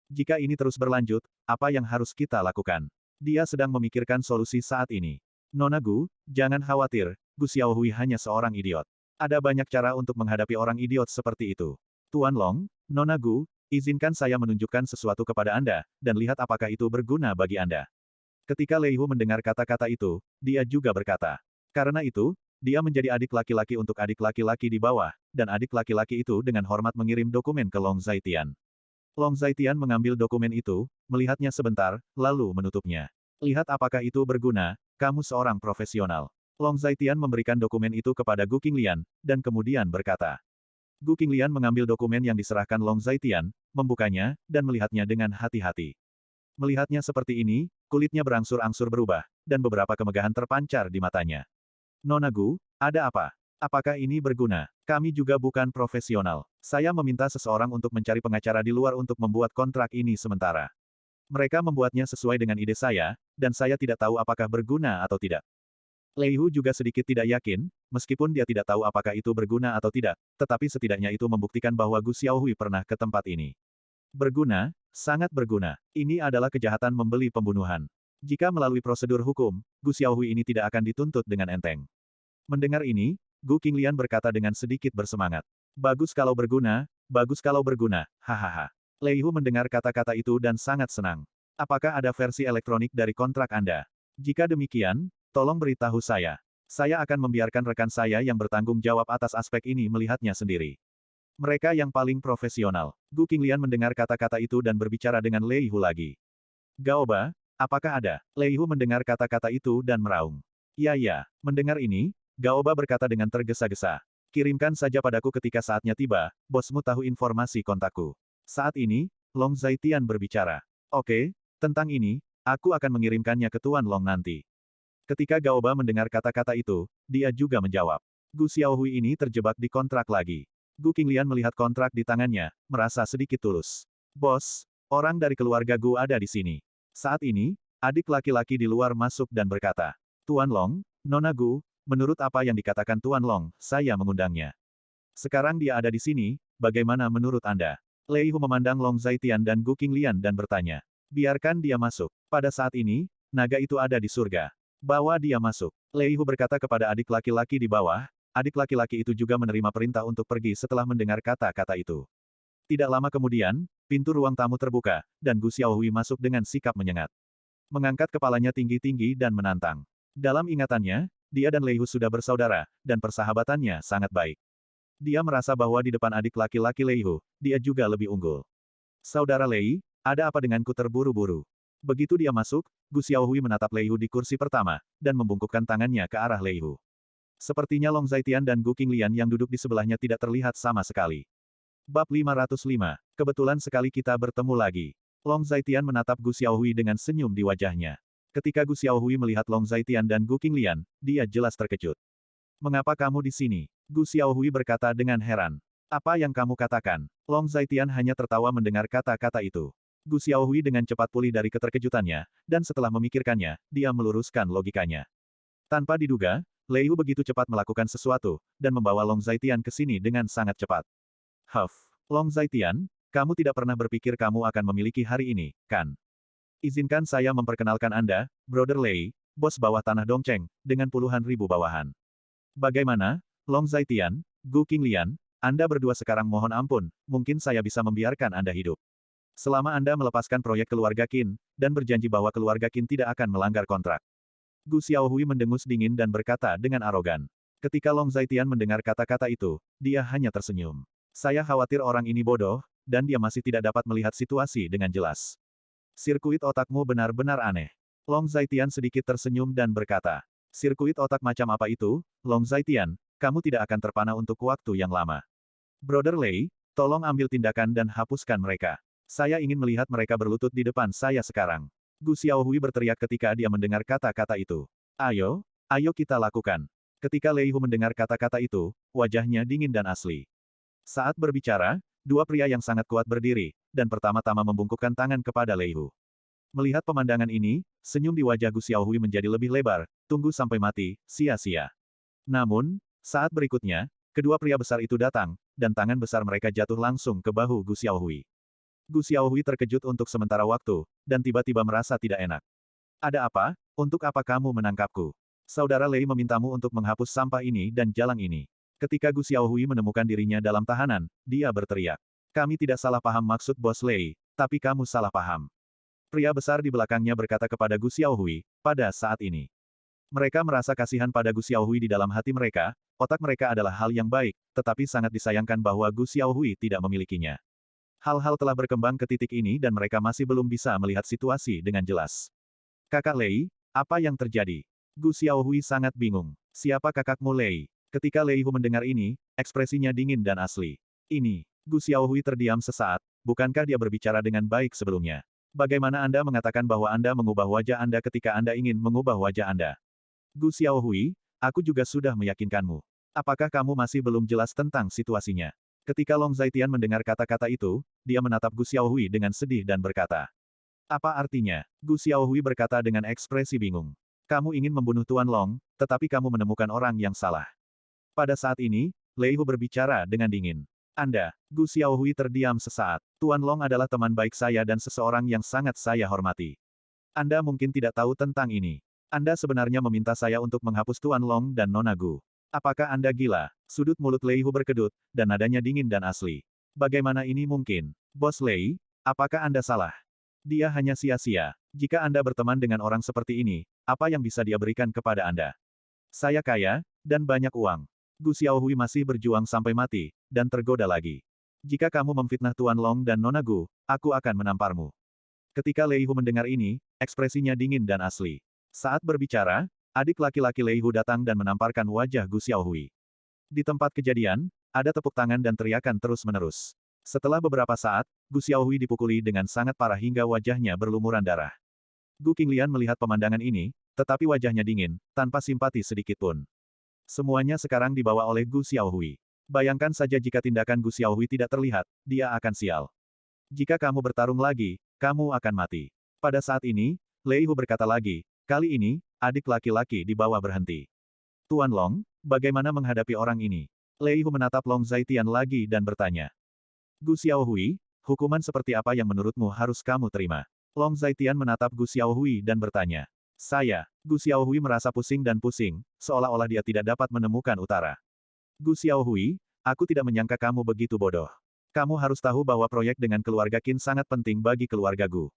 Jika ini terus berlanjut, apa yang harus kita lakukan? Dia sedang memikirkan solusi saat ini. Nona Gu, jangan khawatir, Gu Xiaohui hanya seorang idiot. Ada banyak cara untuk menghadapi orang idiot seperti itu. Tuan Long, Nona Gu, izinkan saya menunjukkan sesuatu kepada Anda, dan lihat apakah itu berguna bagi Anda. Ketika Lei Hu mendengar kata-kata itu, dia juga berkata. Karena itu, dia menjadi adik laki-laki untuk adik laki-laki di bawah, dan adik laki-laki itu dengan hormat mengirim dokumen ke Long Zaitian. Long Zaitian mengambil dokumen itu, melihatnya sebentar, lalu menutupnya. Lihat apakah itu berguna, kamu seorang profesional. Long Zaitian memberikan dokumen itu kepada Gu Qinglian, dan kemudian berkata. Gu Qinglian mengambil dokumen yang diserahkan Long Zaitian, membukanya, dan melihatnya dengan hati-hati. Melihatnya seperti ini, kulitnya berangsur-angsur berubah, dan beberapa kemegahan terpancar di matanya. Nona Gu, ada apa? Apakah ini berguna? Kami juga bukan profesional. Saya meminta seseorang untuk mencari pengacara di luar untuk membuat kontrak ini sementara. Mereka membuatnya sesuai dengan ide saya, dan saya tidak tahu apakah berguna atau tidak. Lei Hu juga sedikit tidak yakin, meskipun dia tidak tahu apakah itu berguna atau tidak, tetapi setidaknya itu membuktikan bahwa Gu Xiaohui pernah ke tempat ini. Berguna, sangat berguna. Ini adalah kejahatan membeli pembunuhan. Jika melalui prosedur hukum, Gu Xiaohui ini tidak akan dituntut dengan enteng. Mendengar ini, Gu Qinglian berkata dengan sedikit bersemangat. Bagus kalau berguna, hahaha. Lei Hu mendengar kata-kata itu dan sangat senang. Apakah ada versi elektronik dari kontrak Anda? Jika demikian, tolong beritahu saya. Saya akan membiarkan rekan saya yang bertanggung jawab atas aspek ini melihatnya sendiri. Mereka yang paling profesional. Gu Qinglian mendengar kata-kata itu dan berbicara dengan Lei Hu lagi. Gaoba, apakah ada? Lei Hu mendengar kata-kata itu dan meraung. Ya. Mendengar ini, Gaoba berkata dengan tergesa-gesa. Kirimkan saja padaku ketika saatnya tiba, bosmu tahu informasi kontakku. Saat ini, Long Zaitian berbicara. Oke, tentang ini, aku akan mengirimkannya ke Tuan Long nanti. Ketika Gaoba mendengar kata-kata itu, dia juga menjawab. Gu Xiaohui ini terjebak di kontrak lagi. Gu Qinglian melihat kontrak di tangannya, merasa sedikit tulus. Bos, orang dari keluarga Gu ada di sini. Saat ini, adik laki-laki di luar masuk dan berkata, Tuan Long, Nona Gu, menurut apa yang dikatakan Tuan Long, saya mengundangnya. Sekarang dia ada di sini, bagaimana menurut Anda? Lei Hu memandang Long Zaitian dan Gu Qinglian dan bertanya. Biarkan dia masuk. Pada saat ini, naga itu ada di surga. Bawa dia masuk. Lei Hu berkata kepada adik laki-laki di bawah, adik laki-laki itu juga menerima perintah untuk pergi setelah mendengar kata-kata itu. Tidak lama kemudian, pintu ruang tamu terbuka, dan Gu Xiaohui masuk dengan sikap menyengat. Mengangkat kepalanya tinggi-tinggi dan menantang. Dalam ingatannya, dia dan Lei Hu sudah bersaudara, dan persahabatannya sangat baik. Dia merasa bahwa di depan adik laki-laki Lei Hu, dia juga lebih unggul. Saudara Lei, ada apa denganku terburu-buru? Begitu dia masuk, Gu Xiaohui menatap Lei Hu di kursi pertama, dan membungkukkan tangannya ke arah Lei Hu. Sepertinya Long Zaitian dan Gu Qinglian yang duduk di sebelahnya tidak terlihat sama sekali. Bab 505. Kebetulan sekali kita bertemu lagi. Long Zaitian menatap Gu Xiaohui dengan senyum di wajahnya. Ketika Gu Xiaohui melihat Long Zaitian dan Gu Qinglian, dia jelas terkejut. Mengapa kamu di sini? Gu Xiaohui berkata dengan heran. Apa yang kamu katakan? Long Zaitian hanya tertawa mendengar kata-kata itu. Gu Xiaohui dengan cepat pulih dari keterkejutannya, dan setelah memikirkannya, dia meluruskan logikanya. Tanpa diduga, Lei Hu begitu cepat melakukan sesuatu, dan membawa Long Zaitian ke sini dengan sangat cepat. Long Zaitian, kamu tidak pernah berpikir kamu akan memiliki hari ini, kan? Izinkan saya memperkenalkan Anda, Brother Lei, bos bawah tanah Dongcheng, dengan puluhan ribu bawahan. Bagaimana, Long Zaitian, Gu Qinglian, Anda berdua sekarang mohon ampun, mungkin saya bisa membiarkan Anda hidup. Selama Anda melepaskan proyek keluarga Qin, dan berjanji bahwa keluarga Qin tidak akan melanggar kontrak. Gu Xiaohui mendengus dingin dan berkata dengan arogan. Ketika Long Zaitian mendengar kata-kata itu, dia hanya tersenyum. Saya khawatir orang ini bodoh, dan dia masih tidak dapat melihat situasi dengan jelas. Sirkuit otakmu benar-benar aneh. Long Zaitian sedikit tersenyum dan berkata. Sirkuit otak macam apa itu, Long Zaitian, kamu tidak akan terpana untuk waktu yang lama. Brother Lei, tolong ambil tindakan dan hapuskan mereka. Saya ingin melihat mereka berlutut di depan saya sekarang. Gu Xiaohui berteriak ketika dia mendengar kata-kata itu. Ayo, ayo kita lakukan. Ketika Lei Hu mendengar kata-kata itu, wajahnya dingin dan asli. Saat berbicara, dua pria yang sangat kuat berdiri, dan pertama-tama membungkukkan tangan kepada Lei Hu. Melihat pemandangan ini, senyum di wajah Gu Xiaohui menjadi lebih lebar, tunggu sampai mati, sia-sia. Namun, saat berikutnya, kedua pria besar itu datang, dan tangan besar mereka jatuh langsung ke bahu Gu Xiaohui. Gu Xiaohui terkejut untuk sementara waktu, dan tiba-tiba merasa tidak enak. Ada apa? Untuk apa kamu menangkapku? Saudara Lei memintamu untuk menghapus sampah ini dan jalan ini. Ketika Gu Xiaohui menemukan dirinya dalam tahanan, dia berteriak. Kami tidak salah paham maksud Bos Lei, tapi kamu salah paham. Pria besar di belakangnya berkata kepada Gu Xiaohui, pada saat ini. Mereka merasa kasihan pada Gu Xiaohui di dalam hati mereka, otak mereka adalah hal yang baik, tetapi sangat disayangkan bahwa Gu Xiaohui tidak memilikinya. Hal-hal telah berkembang ke titik ini dan mereka masih belum bisa melihat situasi dengan jelas. Kakak Lei, apa yang terjadi? Gu Xiaohui sangat bingung. Siapa kakakmu Lei? Ketika Lei Hu mendengar ini, ekspresinya dingin dan asli. Ini, Gu Xiaohui terdiam sesaat, bukankah dia berbicara dengan baik sebelumnya? Bagaimana Anda mengatakan bahwa Anda mengubah wajah Anda ketika Anda ingin mengubah wajah Anda? Gu Xiaohui, aku juga sudah meyakinkanmu. Apakah kamu masih belum jelas tentang situasinya? Ketika Long Zaitian mendengar kata-kata itu, dia menatap Gu Xiaohui dengan sedih dan berkata. Apa artinya? Gu Xiaohui berkata dengan ekspresi bingung. Kamu ingin membunuh Tuan Long, tetapi kamu menemukan orang yang salah. Pada saat ini, Lei Hu berbicara dengan dingin. Anda, Gu Xiaohui terdiam sesaat. Tuan Long adalah teman baik saya dan seseorang yang sangat saya hormati. Anda mungkin tidak tahu tentang ini. Anda sebenarnya meminta saya untuk menghapus Tuan Long dan Nona Gu. Apakah Anda gila? Sudut mulut Lei Hu berkedut, dan nadanya dingin dan asli. Bagaimana ini mungkin? Bos Lei, apakah Anda salah? Dia hanya sia-sia. Jika Anda berteman dengan orang seperti ini, apa yang bisa dia berikan kepada Anda? Saya kaya, dan banyak uang. Gu Xiaohui masih berjuang sampai mati, dan tergoda lagi. Jika kamu memfitnah Tuan Long dan Nona Gu, aku akan menamparmu. Ketika Lei Hu mendengar ini, ekspresinya dingin dan asli. Saat berbicara, adik laki-laki Lei Hu datang dan menamparkan wajah Gu Xiaohui. Di tempat kejadian, ada tepuk tangan dan teriakan terus-menerus. Setelah beberapa saat, Gu Xiaohui dipukuli dengan sangat parah hingga wajahnya berlumuran darah. Gu Qinglian melihat pemandangan ini, tetapi wajahnya dingin, tanpa simpati sedikitpun. Semuanya sekarang dibawa oleh Gu Xiaohui. Bayangkan saja jika tindakan Gu Xiaohui tidak terlihat, dia akan sial. Jika kamu bertarung lagi, kamu akan mati. Pada saat ini, Lei Hu berkata lagi, kali ini, adik laki-laki di bawah berhenti. Tuan Long, bagaimana menghadapi orang ini? Lei Hu menatap Long Zaitian lagi dan bertanya. Gu Xiaohui, hukuman seperti apa yang menurutmu harus kamu terima? Long Zaitian menatap Gu Xiaohui dan bertanya. Gu Xiaohui merasa pusing dan pusing, seolah-olah dia tidak dapat menemukan utara. Gu Xiaohui, aku tidak menyangka kamu begitu bodoh. Kamu harus tahu bahwa proyek dengan keluarga Qin sangat penting bagi keluarga Gu.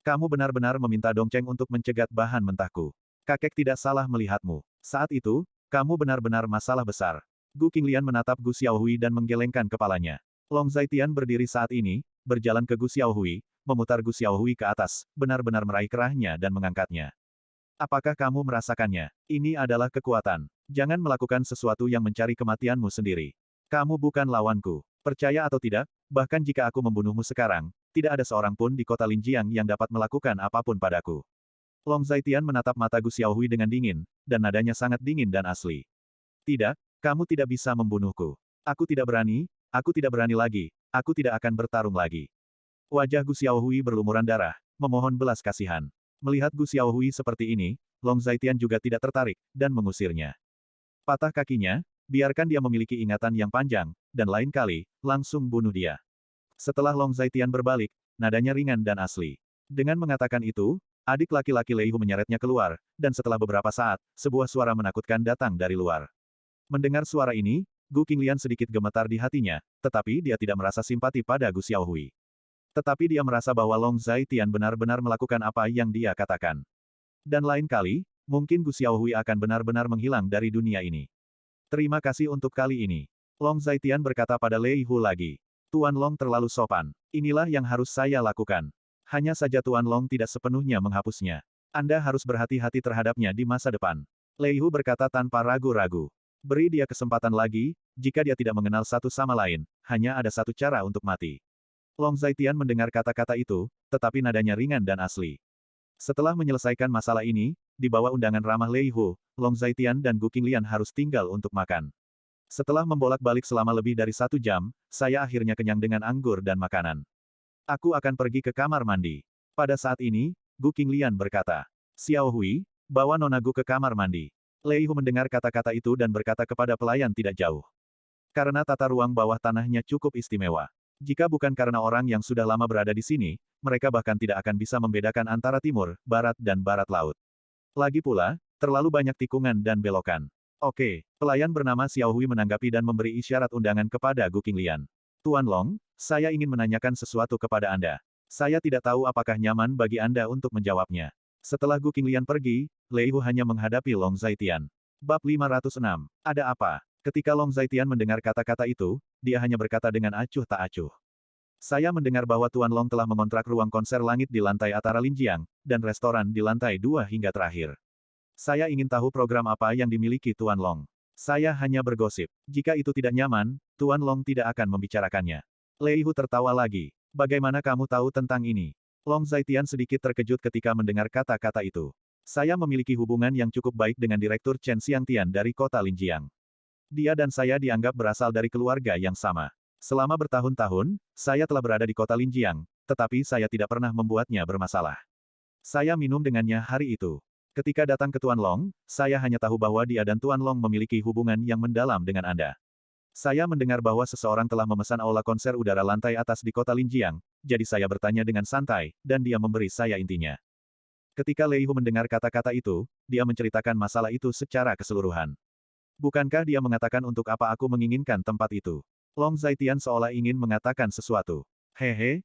Kamu benar-benar meminta Dongcheng untuk mencegat bahan mentahku. Kakek tidak salah melihatmu. Saat itu, kamu benar-benar masalah besar. Gu Qinglian menatap Gu Xiaohui dan menggelengkan kepalanya. Long Zaitian berdiri saat ini, berjalan ke Gu Xiaohui, memutar Gu Xiaohui ke atas, benar-benar meraih kerahnya dan mengangkatnya. Apakah kamu merasakannya? Ini adalah kekuatan. Jangan melakukan sesuatu yang mencari kematianmu sendiri. Kamu bukan lawanku. Percaya atau tidak, bahkan jika aku membunuhmu sekarang, tidak ada seorang pun di kota Linjiang yang dapat melakukan apapun padaku. Long Zaitian menatap mata Gu Xiaohui dengan dingin, dan nadanya sangat dingin dan asli. Tidak, kamu tidak bisa membunuhku. Aku tidak berani lagi, aku tidak akan bertarung lagi. Wajah Gu Xiaohui berlumuran darah, memohon belas kasihan. Melihat Gu Xiaohui seperti ini, Long Zaitian juga tidak tertarik, dan mengusirnya. Patah kakinya, biarkan dia memiliki ingatan yang panjang, dan lain kali, langsung bunuh dia. Setelah Long Zaitian berbalik, nadanya ringan dan asli. Dengan mengatakan itu, adik laki-laki Lei Hu menyeretnya keluar, dan setelah beberapa saat, sebuah suara menakutkan datang dari luar. Mendengar suara ini, Gu Qinglian sedikit gemetar di hatinya, tetapi dia tidak merasa simpati pada Gu Xiaohui. Tetapi dia merasa bahwa Long Zaitian benar-benar melakukan apa yang dia katakan. Dan lain kali, mungkin Gu Xiaohui akan benar-benar menghilang dari dunia ini. Terima kasih untuk kali ini. Long Zaitian berkata pada Lei Hu lagi. Tuan Long terlalu sopan. Inilah yang harus saya lakukan. Hanya saja Tuan Long tidak sepenuhnya menghapusnya. Anda harus berhati-hati terhadapnya di masa depan. Lei Hu berkata tanpa ragu-ragu. Beri dia kesempatan lagi, jika dia tidak mengenal satu sama lain, hanya ada satu cara untuk mati. Long Zaitian mendengar kata-kata itu, tetapi nadanya ringan dan asli. Setelah menyelesaikan masalah ini, di bawah undangan ramah Lei Hu, Long Zaitian dan Gu Qinglian harus tinggal untuk makan. Setelah membolak-balik selama lebih dari 1 jam, saya akhirnya kenyang dengan anggur dan makanan. Aku akan pergi ke kamar mandi. Pada saat ini, Gu Qinglian berkata, Xiao Hui, bawa Nona Gu ke kamar mandi. Lei Hu mendengar kata-kata itu dan berkata kepada pelayan tidak jauh. Karena tata ruang bawah tanahnya cukup istimewa. Jika bukan karena orang yang sudah lama berada di sini, mereka bahkan tidak akan bisa membedakan antara timur, barat dan barat laut. Lagi pula, terlalu banyak tikungan dan belokan. Oke, pelayan bernama Xiao Hui menanggapi dan memberi isyarat undangan kepada Gu Qinglian. Tuan Long, saya ingin menanyakan sesuatu kepada Anda. Saya tidak tahu apakah nyaman bagi Anda untuk menjawabnya. Setelah Gu Qinglian pergi, Lei Hu hanya menghadapi Long Zaitian. Bab 506. Ada apa? Ketika Long Zaitian mendengar kata-kata itu, dia hanya berkata dengan acuh tak acuh. Saya mendengar bahwa Tuan Long telah mengontrak ruang konser langit di lantai Atara Linjiang, dan restoran di lantai 2 hingga terakhir. Saya ingin tahu program apa yang dimiliki Tuan Long. Saya hanya bergosip. Jika itu tidak nyaman, Tuan Long tidak akan membicarakannya. Lei Hu tertawa lagi. Bagaimana kamu tahu tentang ini? Long Zaitian sedikit terkejut ketika mendengar kata-kata itu. Saya memiliki hubungan yang cukup baik dengan Direktur Chen Xiangtian dari kota Linjiang. Dia dan saya dianggap berasal dari keluarga yang sama. Selama bertahun-tahun, saya telah berada di kota Linjiang, tetapi saya tidak pernah membuatnya bermasalah. Saya minum dengannya hari itu. Ketika datang ke Tuan Long, saya hanya tahu bahwa dia dan Tuan Long memiliki hubungan yang mendalam dengan Anda. Saya mendengar bahwa seseorang telah memesan aula konser udara lantai atas di kota Linjiang, jadi saya bertanya dengan santai, dan dia memberi saya intinya. Ketika Lei Hu mendengar kata-kata itu, dia menceritakan masalah itu secara keseluruhan. Bukankah dia mengatakan untuk apa aku menginginkan tempat itu? Long Zaitian seolah ingin mengatakan sesuatu. Hehehe,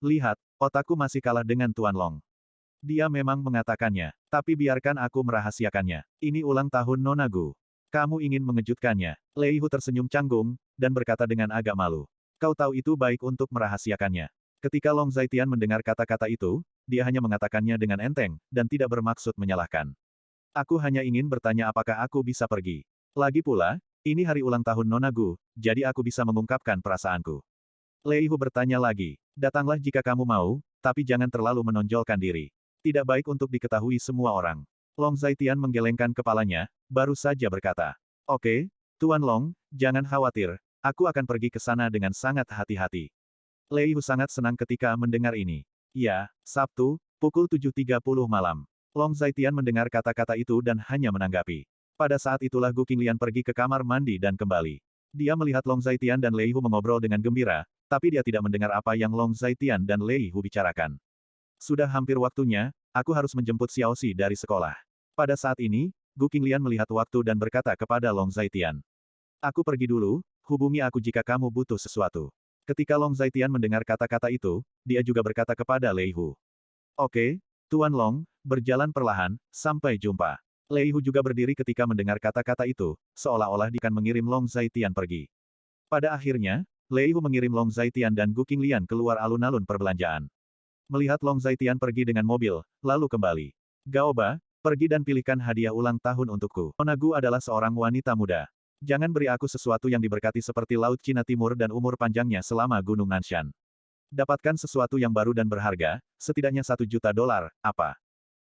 lihat, otakku masih kalah dengan Tuan Long. Dia memang mengatakannya, tapi biarkan aku merahasiakannya. Ini ulang tahun Nona Gu. Kamu ingin mengejutkannya. Lei Hu tersenyum canggung, dan berkata dengan agak malu. Kau tahu itu baik untuk merahasiakannya. Ketika Long Zaitian mendengar kata-kata itu, dia hanya mengatakannya dengan enteng, dan tidak bermaksud menyalahkan. Aku hanya ingin bertanya apakah aku bisa pergi. Lagi pula, ini hari ulang tahun Nona Gu, jadi aku bisa mengungkapkan perasaanku. Lei Hu bertanya lagi, datanglah jika kamu mau, tapi jangan terlalu menonjolkan diri. Tidak baik untuk diketahui semua orang. Long Zaitian menggelengkan kepalanya, baru saja berkata, Oke, Tuan Long, jangan khawatir, aku akan pergi ke sana dengan sangat hati-hati. Lei Hu sangat senang ketika mendengar ini. Ya, Sabtu, pukul 7.30 malam. Long Zaitian mendengar kata-kata itu dan hanya menanggapi. Pada saat itulah Gu Qinglian pergi ke kamar mandi dan kembali. Dia melihat Long Zaitian dan Lei Hu mengobrol dengan gembira, tapi dia tidak mendengar apa yang Long Zaitian dan Lei Hu bicarakan. Sudah hampir waktunya, aku harus menjemput Xiaoxi dari sekolah. Pada saat ini, Gu Qinglian melihat waktu dan berkata kepada Long Zaitian. Aku pergi dulu, hubungi aku jika kamu butuh sesuatu. Ketika Long Zaitian mendengar kata-kata itu, dia juga berkata kepada Lei Hu. Oke, Tuan Long, berjalan perlahan, sampai jumpa. Lei Hu juga berdiri ketika mendengar kata-kata itu, seolah-olah dia akan mengirim Long Zaitian pergi. Pada akhirnya, Lei Hu mengirim Long Zaitian dan Gu Qinglian keluar alun-alun perbelanjaan. Melihat Long Zaitian pergi dengan mobil, lalu kembali. Gaoba, pergi dan pilihkan hadiah ulang tahun untukku. Nona Gu adalah seorang wanita muda. Jangan beri aku sesuatu yang diberkati seperti Laut Cina Timur dan umur panjangnya selama Gunung Nanshan. Dapatkan sesuatu yang baru dan berharga, setidaknya $1.000.000, apa?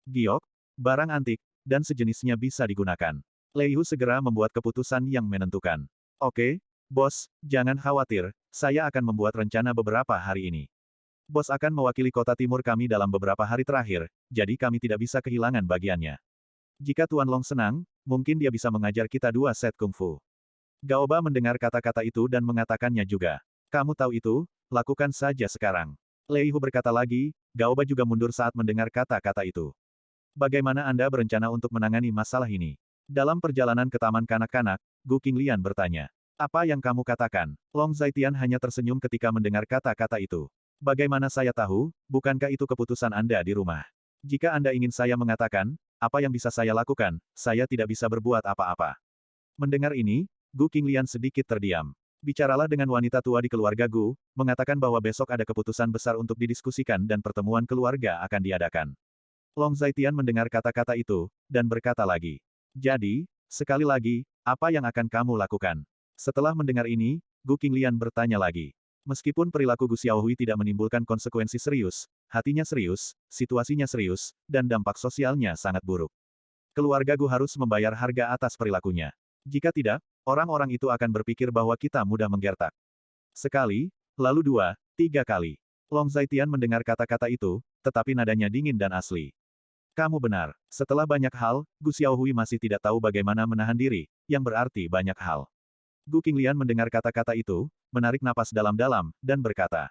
Giok, barang antik, dan sejenisnya bisa digunakan. Lei Hu segera membuat keputusan yang menentukan. Oke, bos, jangan khawatir, saya akan membuat rencana beberapa hari ini. Bos akan mewakili kota timur kami dalam beberapa hari terakhir, jadi kami tidak bisa kehilangan bagiannya. Jika Tuan Long senang, mungkin dia bisa mengajar kita 2 set kungfu. Gaoba mendengar kata-kata itu dan mengatakannya juga. Kamu tahu itu, lakukan saja sekarang. Lei Hu berkata lagi, Gaoba juga mundur saat mendengar kata-kata itu. Bagaimana Anda berencana untuk menangani masalah ini? Dalam perjalanan ke taman kanak-kanak, Gu Qinglian bertanya. Apa yang kamu katakan? Long Zaitian hanya tersenyum ketika mendengar kata-kata itu. Bagaimana saya tahu, bukankah itu keputusan Anda di rumah? Jika Anda ingin saya mengatakan, apa yang bisa saya lakukan, saya tidak bisa berbuat apa-apa. Mendengar ini, Gu Qinglian sedikit terdiam. Bicaralah dengan wanita tua di keluarga Gu, mengatakan bahwa besok ada keputusan besar untuk didiskusikan dan pertemuan keluarga akan diadakan. Long Zaitian mendengar kata-kata itu, dan berkata lagi. Jadi, sekali lagi, apa yang akan kamu lakukan? Setelah mendengar ini, Gu Qinglian bertanya lagi. Meskipun perilaku Gu Xiaohui tidak menimbulkan konsekuensi serius, hatinya serius, situasinya serius, dan dampak sosialnya sangat buruk. Keluarga Gu harus membayar harga atas perilakunya. Jika tidak, orang-orang itu akan berpikir bahwa kita mudah menggertak. Sekali, lalu dua, tiga kali. Long Zaitian mendengar kata-kata itu, tetapi nadanya dingin dan asli. Kamu benar. Setelah banyak hal, Gu Xiaohui masih tidak tahu bagaimana menahan diri, yang berarti banyak hal. Gu Qinglian mendengar kata-kata itu, menarik napas dalam-dalam, dan berkata,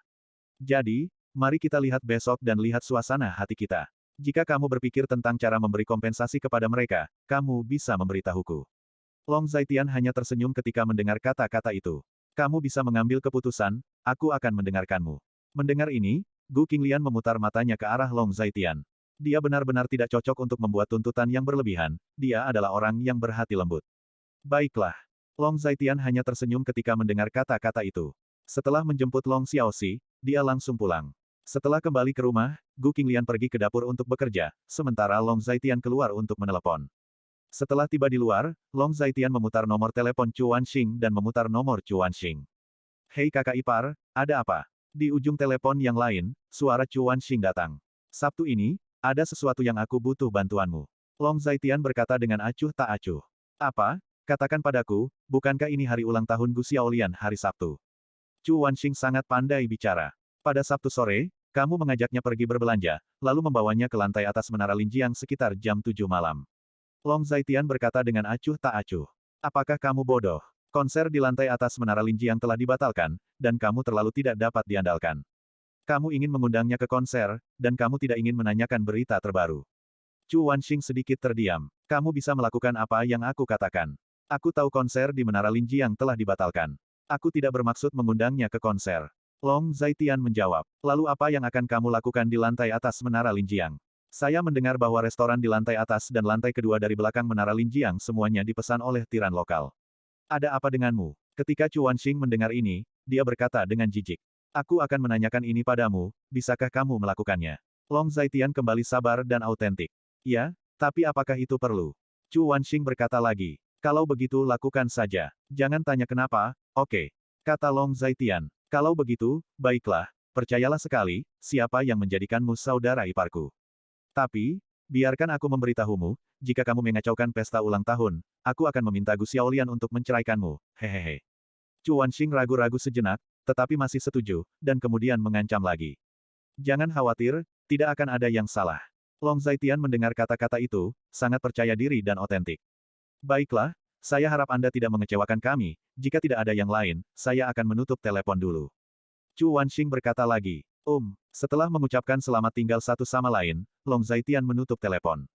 jadi, mari kita lihat besok dan lihat suasana hati kita. Jika kamu berpikir tentang cara memberi kompensasi kepada mereka, kamu bisa memberitahuku. Long Zaitian hanya tersenyum ketika mendengar kata-kata itu. Kamu bisa mengambil keputusan, aku akan mendengarkanmu. Mendengar ini, Gu Qinglian memutar matanya ke arah Long Zaitian. Dia benar-benar tidak cocok untuk membuat tuntutan yang berlebihan, dia adalah orang yang berhati lembut. Baiklah. Long Zaitian hanya tersenyum ketika mendengar kata-kata itu. Setelah menjemput Long Xiaoxi, dia langsung pulang. Setelah kembali ke rumah, Gu Qinglian pergi ke dapur untuk bekerja, sementara Long Zaitian keluar untuk menelepon. Setelah tiba di luar, Long Zaitian memutar nomor telepon Chu Wanxing dan memutar nomor Chu Wanxing. Hei kakak ipar, ada apa? Di ujung telepon yang lain, suara Chu Wanxing datang. Sabtu ini, ada sesuatu yang aku butuh bantuanmu. Long Zaitian berkata dengan acuh tak acuh. Apa? Katakan padaku, bukankah ini hari ulang tahun Gu Xiaolian hari Sabtu? Chu Wanxing sangat pandai bicara. Pada Sabtu sore, kamu mengajaknya pergi berbelanja, lalu membawanya ke lantai atas Menara Linjiang sekitar jam 7 malam. Long Zaitian berkata dengan acuh tak acuh. Apakah kamu bodoh? Konser di lantai atas Menara Linjiang telah dibatalkan, dan kamu terlalu tidak dapat diandalkan. Kamu ingin mengundangnya ke konser, dan kamu tidak ingin menanyakan berita terbaru. Chu Wanxing sedikit terdiam. Kamu bisa melakukan apa yang aku katakan. Aku tahu konser di Menara Linjiang telah dibatalkan. Aku tidak bermaksud mengundangnya ke konser. Long Zaitian menjawab. Lalu apa yang akan kamu lakukan di lantai atas Menara Linjiang? Saya mendengar bahwa restoran di lantai atas dan lantai kedua dari belakang Menara Linjiang semuanya dipesan oleh tiran lokal. Ada apa denganmu? Ketika Chu Wanxing mendengar ini, dia berkata dengan jijik. Aku akan menanyakan ini padamu, bisakah kamu melakukannya? Long Zaitian kembali sabar dan autentik. Ya, tapi apakah itu perlu? Chu Wanxing berkata lagi. Kalau begitu lakukan saja. Jangan tanya kenapa, oke. Kata Long Zaitian. Kalau begitu, baiklah, percayalah sekali, siapa yang menjadikanmu saudara iparku. Tapi, biarkan aku memberitahumu, jika kamu mengacaukan pesta ulang tahun, aku akan meminta Gu Xiaolian untuk menceraikanmu, hehehe. Chu Wanxing ragu-ragu sejenak, tetapi masih setuju, dan kemudian mengancam lagi. Jangan khawatir, tidak akan ada yang salah. Long Zaitian mendengar kata-kata itu, sangat percaya diri dan otentik. Baiklah, saya harap Anda tidak mengecewakan kami, jika tidak ada yang lain, saya akan menutup telepon dulu. Chu Wanxing berkata lagi. Setelah mengucapkan selamat tinggal satu sama lain, Long Zaitian menutup telepon.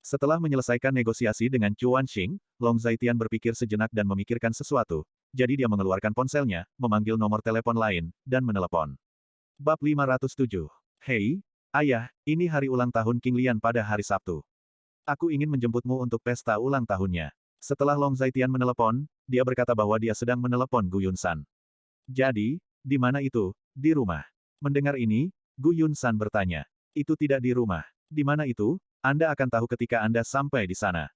Setelah menyelesaikan negosiasi dengan Chu Wanxing, Long Zaitian berpikir sejenak dan memikirkan sesuatu, jadi dia mengeluarkan ponselnya, memanggil nomor telepon lain, dan menelepon. Bab 507. Hei, ayah, ini hari ulang tahun King Lian pada hari Sabtu. Aku ingin menjemputmu untuk pesta ulang tahunnya. Setelah Long Zaitian menelepon, dia berkata bahwa dia sedang menelepon Gu Yunsan. Jadi, di mana itu? Di rumah. Mendengar ini, Gu Yunsan bertanya. Itu tidak di rumah. Di mana itu? Anda akan tahu ketika Anda sampai di sana.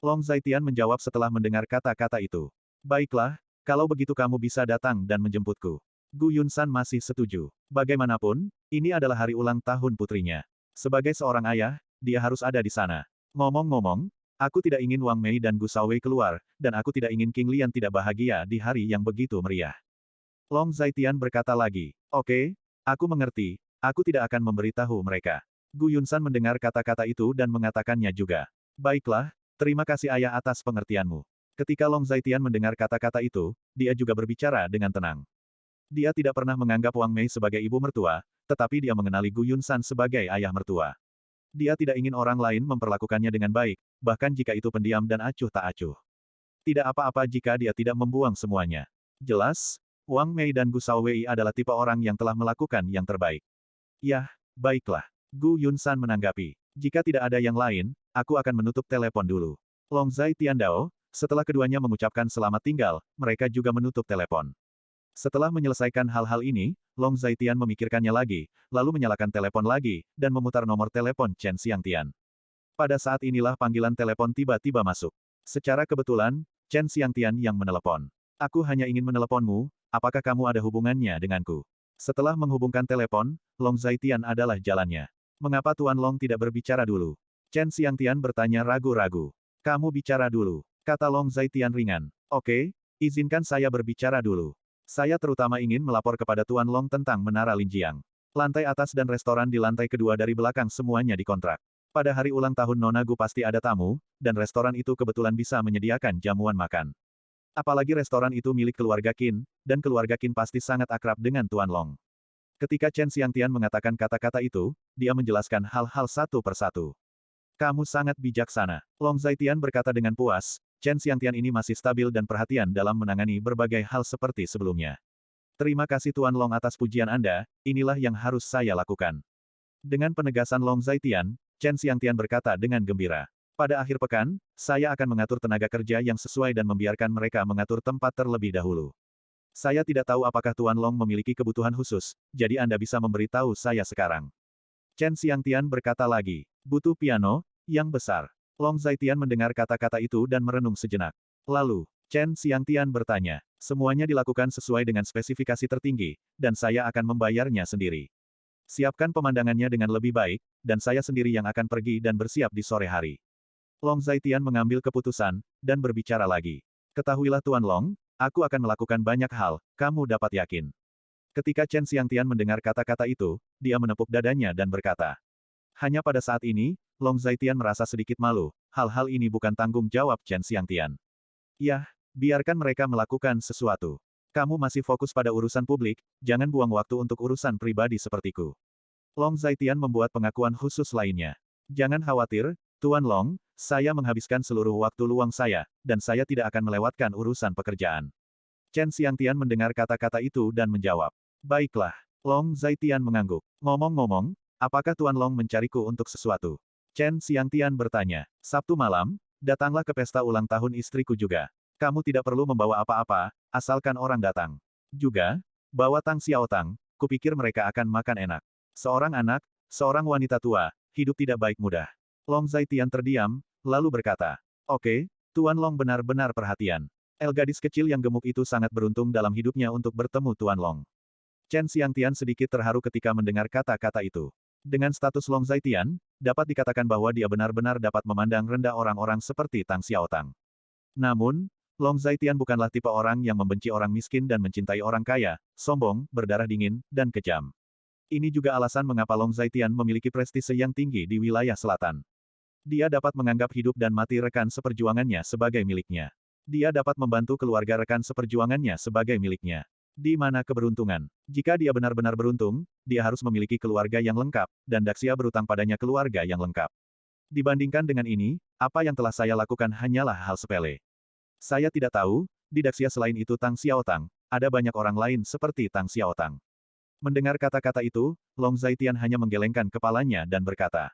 Long Zaitian menjawab setelah mendengar kata-kata itu. Baiklah, kalau begitu kamu bisa datang dan menjemputku. Gu Yunsan masih setuju. Bagaimanapun, ini adalah hari ulang tahun putrinya. Sebagai seorang ayah, dia harus ada di sana. Ngomong-ngomong, aku tidak ingin Wang Mei dan Gu Shaowei keluar, dan aku tidak ingin King Lian tidak bahagia di hari yang begitu meriah. Long Zaitian berkata lagi. Oke, aku mengerti, aku tidak akan memberitahu mereka. Gu Yunsan mendengar kata-kata itu dan mengatakannya juga. Baiklah, terima kasih ayah atas pengertianmu. Ketika Long Zaitian mendengar kata-kata itu, dia juga berbicara dengan tenang. Dia tidak pernah menganggap Wang Mei sebagai ibu mertua, tetapi dia mengenali Gu Yunsan sebagai ayah mertua. Dia tidak ingin orang lain memperlakukannya dengan baik, bahkan jika itu pendiam dan acuh tak acuh. Tidak apa-apa jika dia tidak membuang semuanya. Jelas, Wang Mei dan Gu Shaowei adalah tipe orang yang telah melakukan yang terbaik. Yah, baiklah. Gu Yunsan menanggapi. Jika tidak ada yang lain, aku akan menutup telepon dulu. Long Zai Tiandao, setelah keduanya mengucapkan selamat tinggal, mereka juga menutup telepon. Setelah menyelesaikan hal-hal ini, Long Zaitian memikirkannya lagi, lalu menyalakan telepon lagi, dan memutar nomor telepon Chen Xiangtian. Pada saat inilah panggilan telepon tiba-tiba masuk. Secara kebetulan, Chen Xiangtian yang menelepon. Aku hanya ingin meneleponmu, apakah kamu ada hubungannya denganku? Setelah menghubungkan telepon, Long Zaitian adalah jalannya. Mengapa Tuan Long tidak berbicara dulu? Chen Xiangtian bertanya ragu-ragu. Kamu bicara dulu, kata Long Zaitian ringan. Oke, izinkan saya berbicara dulu. Saya terutama ingin melapor kepada Tuan Long tentang Menara Linjiang. Lantai atas dan restoran di lantai kedua dari belakang semuanya dikontrak. Pada hari ulang tahun Nona Gu pasti ada tamu, dan restoran itu kebetulan bisa menyediakan jamuan makan. Apalagi restoran itu milik keluarga Qin, dan keluarga Qin pasti sangat akrab dengan Tuan Long. Ketika Chen Xiangtian mengatakan kata-kata itu, dia menjelaskan hal-hal satu persatu. Kamu sangat bijaksana. Long Zaitian berkata dengan puas, Chen Xiangtian ini masih stabil dan perhatian dalam menangani berbagai hal seperti sebelumnya. Terima kasih Tuan Long atas pujian Anda, inilah yang harus saya lakukan. Dengan penegasan Long Zaitian, Chen Xiangtian berkata dengan gembira. Pada akhir pekan, saya akan mengatur tenaga kerja yang sesuai dan membiarkan mereka mengatur tempat terlebih dahulu. Saya tidak tahu apakah Tuan Long memiliki kebutuhan khusus, jadi Anda bisa memberitahu saya sekarang. Chen Xiangtian berkata lagi, butuh piano, yang besar. Long Zaitian mendengar kata-kata itu dan merenung sejenak. Lalu, Chen Xiangtian bertanya, semuanya dilakukan sesuai dengan spesifikasi tertinggi, dan saya akan membayarnya sendiri. Siapkan pemandangannya dengan lebih baik, dan saya sendiri yang akan pergi dan bersiap di sore hari. Long Zaitian mengambil keputusan, dan berbicara lagi. Ketahuilah Tuan Long, aku akan melakukan banyak hal, kamu dapat yakin. Ketika Chen Xiangtian mendengar kata-kata itu, dia menepuk dadanya dan berkata. Hanya pada saat ini, Long Zaitian merasa sedikit malu, hal-hal ini bukan tanggung jawab Chen Xiangtian. Yah, biarkan mereka melakukan sesuatu. Kamu masih fokus pada urusan publik, jangan buang waktu untuk urusan pribadi sepertiku. Long Zaitian membuat pengakuan khusus lainnya. Jangan khawatir, Tuan Long, saya menghabiskan seluruh waktu luang saya, dan saya tidak akan melewatkan urusan pekerjaan. Chen Xiangtian mendengar kata-kata itu dan menjawab. Baiklah. Long Zaitian mengangguk. Ngomong-ngomong, apakah Tuan Long mencariku untuk sesuatu? Chen Xiangtian bertanya. Sabtu malam, datanglah ke pesta ulang tahun istriku juga. Kamu tidak perlu membawa apa-apa, asalkan orang datang. Juga, bawa Tang Xiaotang, kupikir mereka akan makan enak. Seorang anak, seorang wanita tua, hidup tidak baik mudah. Long Zaitian terdiam, lalu berkata, oke, Tuan Long benar-benar perhatian. Gadis kecil yang gemuk itu sangat beruntung dalam hidupnya untuk bertemu Tuan Long. Chen Xiangtian sedikit terharu ketika mendengar kata-kata itu. Dengan status Long Zaitian, dapat dikatakan bahwa dia benar-benar dapat memandang rendah orang-orang seperti Tang Xiaotang. Namun, Long Zaitian bukanlah tipe orang yang membenci orang miskin dan mencintai orang kaya, sombong, berdarah dingin, dan kejam. Ini juga alasan mengapa Long Zaitian memiliki prestise yang tinggi di wilayah selatan. Dia dapat menganggap hidup dan mati rekan seperjuangannya sebagai miliknya. Dia dapat membantu keluarga rekan seperjuangannya sebagai miliknya. Di mana keberuntungan? Jika dia benar-benar beruntung, dia harus memiliki keluarga yang lengkap, dan Daxia berutang padanya keluarga yang lengkap. Dibandingkan dengan ini, apa yang telah saya lakukan hanyalah hal sepele. Saya tidak tahu, di Daxia selain itu Tang Xiaotang, ada banyak orang lain seperti Tang Xiaotang. Mendengar kata-kata itu, Long Zaitian hanya menggelengkan kepalanya dan berkata,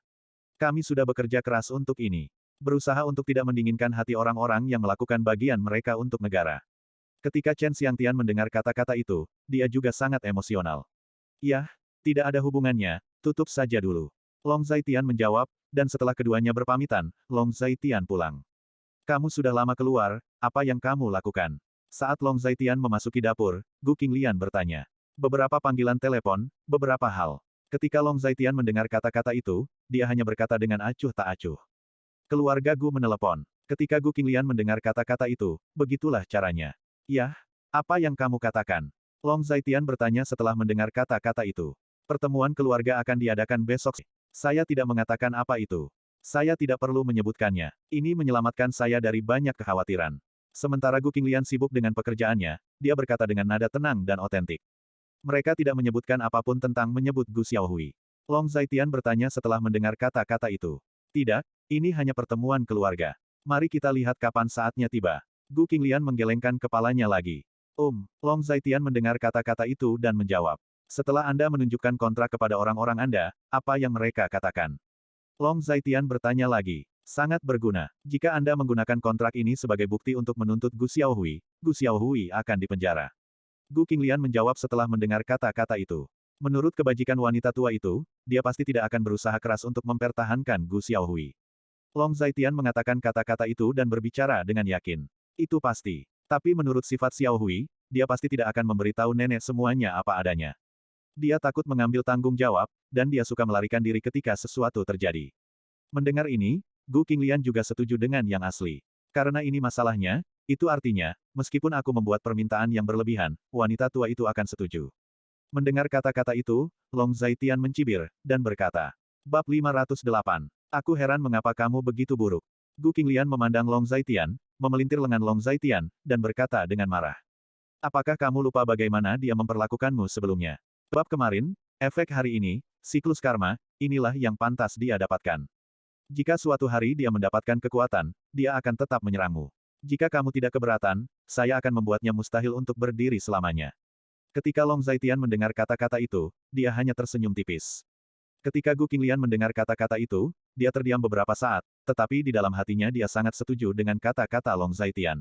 kami sudah bekerja keras untuk ini. Berusaha untuk tidak mendinginkan hati orang-orang yang melakukan bagian mereka untuk negara. Ketika Chen Xiangtian mendengar kata-kata itu, dia juga sangat emosional. Yah, tidak ada hubungannya, tutup saja dulu. Long Zaitian menjawab, dan setelah keduanya berpamitan, Long Zaitian pulang. Kamu sudah lama keluar, apa yang kamu lakukan? Saat Long Zaitian memasuki dapur, Gu Qinglian bertanya. Beberapa panggilan telepon, beberapa hal. Ketika Long Zaitian mendengar kata-kata itu, dia hanya berkata dengan acuh tak acuh. Keluarga Gu menelepon. Ketika Gu Qinglian mendengar kata-kata itu, begitulah caranya. Yah, apa yang kamu katakan? Long Zaitian bertanya setelah mendengar kata-kata itu. Pertemuan keluarga akan diadakan besok. Saya tidak mengatakan apa itu. Saya tidak perlu menyebutkannya. Ini menyelamatkan saya dari banyak kekhawatiran. Sementara Gu Qinglian sibuk dengan pekerjaannya, dia berkata dengan nada tenang dan otentik. Mereka tidak menyebutkan apapun tentang menyebut Gu Xiaohui. Long Zaitian bertanya setelah mendengar kata-kata itu. Tidak, ini hanya pertemuan keluarga. Mari kita lihat kapan saatnya tiba. Gu Qinglian menggelengkan kepalanya lagi. Long Zaitian mendengar kata-kata itu dan menjawab. Setelah Anda menunjukkan kontrak kepada orang-orang Anda, apa yang mereka katakan? Long Zaitian bertanya lagi. Sangat berguna. Jika Anda menggunakan kontrak ini sebagai bukti untuk menuntut Gu Xiaohui akan dipenjara. Gu Qinglian menjawab setelah mendengar kata-kata itu. Menurut kebajikan wanita tua itu, dia pasti tidak akan berusaha keras untuk mempertahankan Gu Xiaohui. Long Zaitian mengatakan kata-kata itu dan berbicara dengan yakin. Itu pasti. Tapi menurut sifat Xiaohui, dia pasti tidak akan memberitahu nenek semuanya apa adanya. Dia takut mengambil tanggung jawab, dan dia suka melarikan diri ketika sesuatu terjadi. Mendengar ini, Gu Qinglian juga setuju dengan yang asli. Karena ini masalahnya, itu artinya, meskipun aku membuat permintaan yang berlebihan, wanita tua itu akan setuju. Mendengar kata-kata itu, Long Zaitian mencibir, dan berkata, Bab 508. Aku heran mengapa kamu begitu buruk. Gu Qinglian memandang Long Zaitian, memelintir lengan Long Zaitian, dan berkata dengan marah. Apakah kamu lupa bagaimana dia memperlakukanmu sebelumnya? Bab kemarin, efek hari ini, siklus karma, inilah yang pantas dia dapatkan. Jika suatu hari dia mendapatkan kekuatan, dia akan tetap menyerangmu. Jika kamu tidak keberatan, saya akan membuatnya mustahil untuk berdiri selamanya. Ketika Long Zaitian mendengar kata-kata itu, dia hanya tersenyum tipis. Ketika Gu Qinglian mendengar kata-kata itu, dia terdiam beberapa saat, tetapi di dalam hatinya dia sangat setuju dengan kata-kata Long Zaitian.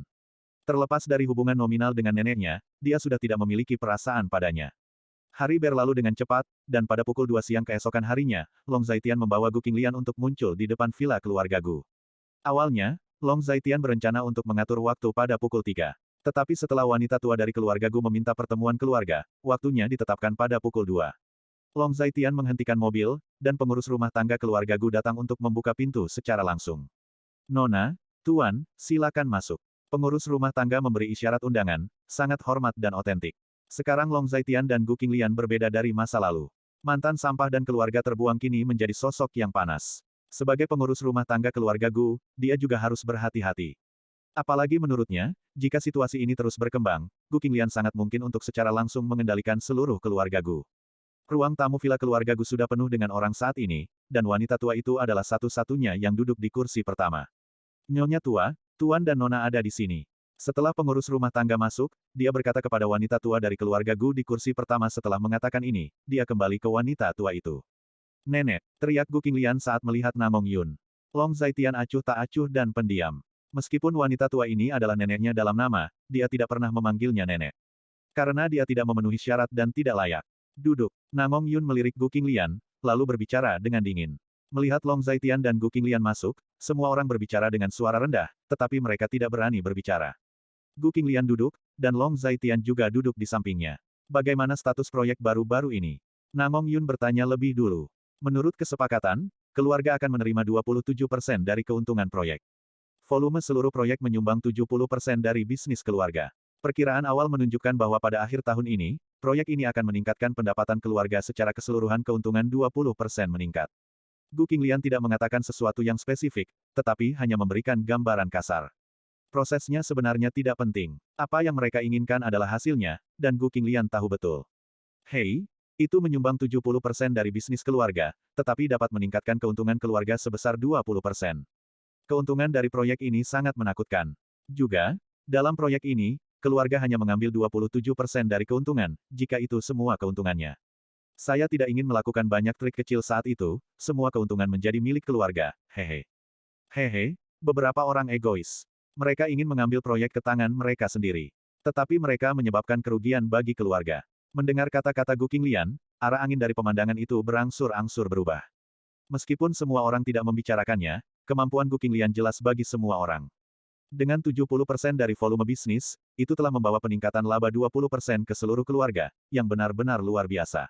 Terlepas dari hubungan nominal dengan neneknya, dia sudah tidak memiliki perasaan padanya. Hari berlalu dengan cepat, dan pada pukul 2 siang keesokan harinya, Long Zaitian membawa Gu Qinglian untuk muncul di depan villa keluarga Gu. Awalnya, Long Zaitian berencana untuk mengatur waktu pada pukul 3. Tetapi setelah wanita tua dari keluarga Gu meminta pertemuan keluarga, waktunya ditetapkan pada pukul 2. Long Zaitian menghentikan mobil, dan pengurus rumah tangga keluarga Gu datang untuk membuka pintu secara langsung. Nona, Tuan, silakan masuk. Pengurus rumah tangga memberi isyarat undangan, sangat hormat dan otentik. Sekarang Long Zaitian dan Gu Qinglian berbeda dari masa lalu. Mantan sampah dan keluarga terbuang kini menjadi sosok yang panas. Sebagai pengurus rumah tangga keluarga Gu, dia juga harus berhati-hati. Apalagi menurutnya, jika situasi ini terus berkembang, Gu Qinglian sangat mungkin untuk secara langsung mengendalikan seluruh keluarga Gu. Ruang tamu villa keluarga Gu sudah penuh dengan orang saat ini, dan wanita tua itu adalah satu-satunya yang duduk di kursi pertama. Nyonya tua, Tuan dan Nona ada di sini. Setelah pengurus rumah tangga masuk, dia berkata kepada wanita tua dari keluarga Gu di kursi pertama setelah mengatakan ini, dia kembali ke wanita tua itu. Nenek, teriak Gu Qinglian saat melihat Namong Yun. Long Zaitian acuh tak acuh dan pendiam. Meskipun wanita tua ini adalah neneknya dalam nama, dia tidak pernah memanggilnya nenek. Karena dia tidak memenuhi syarat dan tidak layak. Duduk. Namong Yun melirik Gu Qinglian, lalu berbicara dengan dingin. Melihat Long Zaitian dan Gu Qinglian masuk, semua orang berbicara dengan suara rendah, tetapi mereka tidak berani berbicara. Gu Qinglian duduk, dan Long Zaitian juga duduk di sampingnya. Bagaimana status proyek baru-baru ini? Namong Yun bertanya lebih dulu. Menurut kesepakatan, keluarga akan menerima 27% dari keuntungan proyek. Volume seluruh proyek menyumbang 70% dari bisnis keluarga. Perkiraan awal menunjukkan bahwa pada akhir tahun ini, proyek ini akan meningkatkan pendapatan keluarga secara keseluruhan keuntungan 20% meningkat. Gu Qinglian tidak mengatakan sesuatu yang spesifik, tetapi hanya memberikan gambaran kasar. Prosesnya sebenarnya tidak penting. Apa yang mereka inginkan adalah hasilnya, dan Gu Qinglian tahu betul. Hei, itu menyumbang 70% dari bisnis keluarga, tetapi dapat meningkatkan keuntungan keluarga sebesar 20%. Keuntungan dari proyek ini sangat menakutkan. Juga, dalam proyek ini, keluarga hanya mengambil 27% dari keuntungan, jika itu semua keuntungannya. Saya tidak ingin melakukan banyak trik kecil saat itu, semua keuntungan menjadi milik keluarga, hehe. Hehe, beberapa orang egois. Mereka ingin mengambil proyek ke tangan mereka sendiri. Tetapi mereka menyebabkan kerugian bagi keluarga. Mendengar kata-kata Gu Qinglian, arah angin dari pemandangan itu berangsur-angsur berubah. Meskipun semua orang tidak membicarakannya, kemampuan Gu Qinglian jelas bagi semua orang. Dengan 70% dari volume bisnis, itu telah membawa peningkatan laba 20% ke seluruh keluarga, yang benar-benar luar biasa.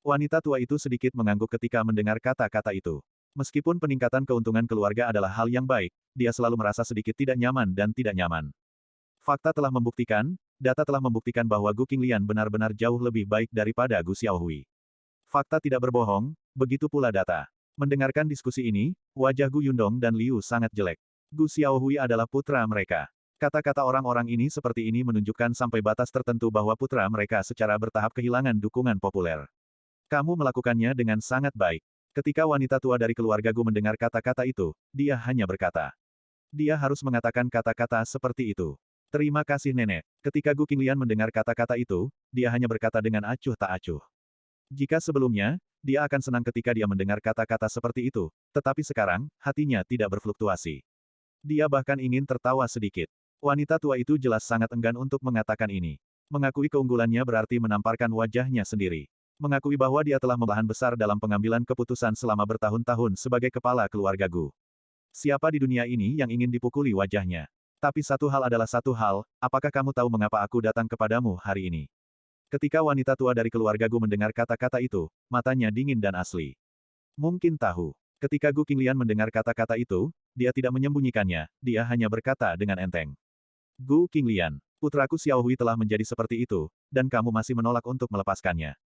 Wanita tua itu sedikit mengangguk ketika mendengar kata-kata itu. Meskipun peningkatan keuntungan keluarga adalah hal yang baik, dia selalu merasa sedikit tidak nyaman dan tidak nyaman. Fakta telah membuktikan, data telah membuktikan bahwa Gu Qinglian benar-benar jauh lebih baik daripada Gu Xiaohui. Fakta tidak berbohong, begitu pula data. Mendengarkan diskusi ini, wajah Gu Yundong dan Liu sangat jelek. Gu Xiaohui adalah putra mereka. Kata-kata orang-orang ini seperti ini menunjukkan sampai batas tertentu bahwa putra mereka secara bertahap kehilangan dukungan populer. Kamu melakukannya dengan sangat baik. Ketika wanita tua dari keluarga Gu mendengar kata-kata itu, dia hanya berkata. Dia harus mengatakan kata-kata seperti itu. Terima kasih nenek. Ketika Gu Qinglian mendengar kata-kata itu, dia hanya berkata dengan acuh tak acuh. Jika sebelumnya, dia akan senang ketika dia mendengar kata-kata seperti itu, tetapi sekarang, hatinya tidak berfluktuasi. Dia bahkan ingin tertawa sedikit. Wanita tua itu jelas sangat enggan untuk mengatakan ini. Mengakui keunggulannya berarti menamparkan wajahnya sendiri. Mengakui bahwa dia telah membelahan besar dalam pengambilan keputusan selama bertahun-tahun sebagai kepala keluarga Gu. Siapa di dunia ini yang ingin dipukuli wajahnya? Tapi satu hal adalah satu hal, apakah kamu tahu mengapa aku datang kepadamu hari ini? Ketika wanita tua dari keluarga Gu mendengar kata-kata itu, matanya dingin dan asli. Mungkin tahu. Ketika Gu Qinglian mendengar kata-kata itu, dia tidak menyembunyikannya, dia hanya berkata dengan enteng. Gu Qinglian, putraku Xiao Hui telah menjadi seperti itu, dan kamu masih menolak untuk melepaskannya.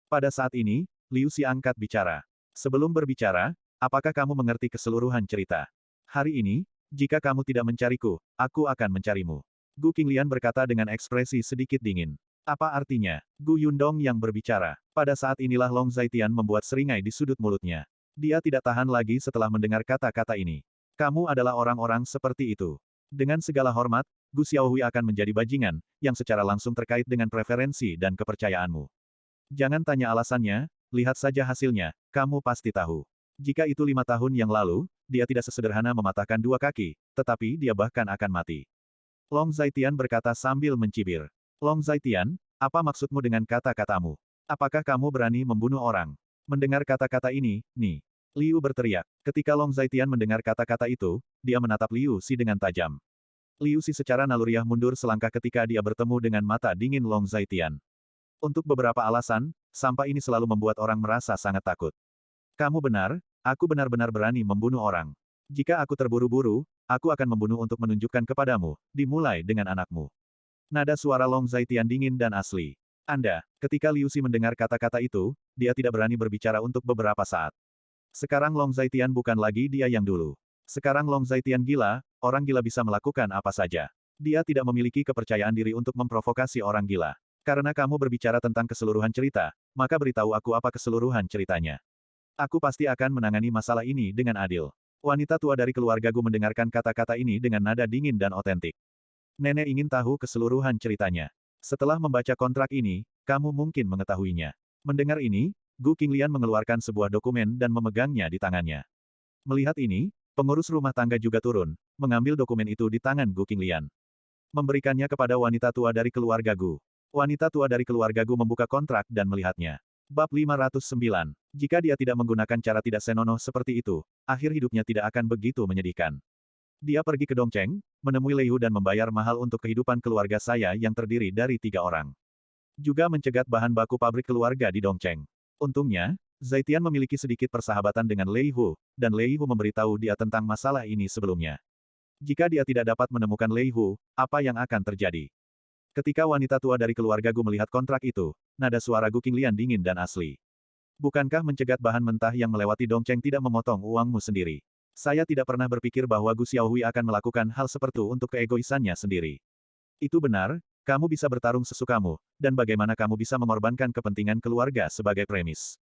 Pada saat ini, Liu Xi angkat bicara. Sebelum berbicara, apakah kamu mengerti keseluruhan cerita? Hari ini, jika kamu tidak mencariku, aku akan mencarimu. Gu Qinglian berkata dengan ekspresi sedikit dingin. Apa artinya? Gu Yundong yang berbicara. Pada saat inilah Long Zaitian membuat seringai di sudut mulutnya. Dia tidak tahan lagi setelah mendengar kata-kata ini. Kamu adalah orang-orang seperti itu. Dengan segala hormat, Gu Xiaohui akan menjadi bajingan, yang secara langsung terkait dengan preferensi dan kepercayaanmu. Jangan tanya alasannya, lihat saja hasilnya, kamu pasti tahu. Jika itu 5 tahun yang lalu, dia tidak sesederhana mematahkan 2 kaki, tetapi dia bahkan akan mati. Long Zaitian berkata sambil mencibir. Long Zaitian, apa maksudmu dengan kata-katamu? Apakah kamu berani membunuh orang? Mendengar kata-kata ini, Liu berteriak. Ketika Long Zaitian mendengar kata-kata itu, dia menatap Liu Xi dengan tajam. Liu Xi secara naluriah mundur selangkah ketika dia bertemu dengan mata dingin Long Zaitian. Untuk beberapa alasan, sampah ini selalu membuat orang merasa sangat takut. Kamu benar, aku benar-benar berani membunuh orang. Jika aku terburu-buru, aku akan membunuh untuk menunjukkan kepadamu, dimulai dengan anakmu. Nada suara Long Zaitian dingin dan asli. Ketika Liu Xi mendengar kata-kata itu, dia tidak berani berbicara untuk beberapa saat. Sekarang Long Zaitian bukan lagi dia yang dulu. Sekarang Long Zaitian gila, orang gila bisa melakukan apa saja. Dia tidak memiliki kepercayaan diri untuk memprovokasi orang gila. Karena kamu berbicara tentang keseluruhan cerita, maka beritahu aku apa keseluruhan ceritanya. Aku pasti akan menangani masalah ini dengan adil. Wanita tua dari keluarga Gu mendengarkan kata-kata ini dengan nada dingin dan otentik. Nenek ingin tahu keseluruhan ceritanya. Setelah membaca kontrak ini, kamu mungkin mengetahuinya. Mendengar ini, Gu Qinglian mengeluarkan sebuah dokumen dan memegangnya di tangannya. Melihat ini, pengurus rumah tangga juga turun, mengambil dokumen itu di tangan Gu Qinglian. Memberikannya kepada wanita tua dari keluarga Gu. Wanita tua dari keluarga Gu membuka kontrak dan melihatnya. Bab 509. Jika dia tidak menggunakan cara tidak senonoh seperti itu, akhir hidupnya tidak akan begitu menyedihkan. Dia pergi ke Dongcheng, menemui Lei Hu dan membayar mahal untuk kehidupan keluarga saya yang terdiri dari 3 orang. Juga mencegat bahan baku pabrik keluarga di Dongcheng. Untungnya, Zaitian memiliki sedikit persahabatan dengan Lei Hu, dan Lei Hu memberitahu dia tentang masalah ini sebelumnya. Jika dia tidak dapat menemukan Lei Hu, apa yang akan terjadi? Ketika wanita tua dari keluarga Gu melihat kontrak itu, nada suara Gu Qinglian dingin dan asli. Bukankah mencegat bahan mentah yang melewati Dongcheng tidak memotong uangmu sendiri? Saya tidak pernah berpikir bahwa Gu Xiaohui akan melakukan hal seperti itu untuk keegoisannya sendiri. Itu benar, kamu bisa bertarung sesukamu, dan bagaimana kamu bisa mengorbankan kepentingan keluarga sebagai premis.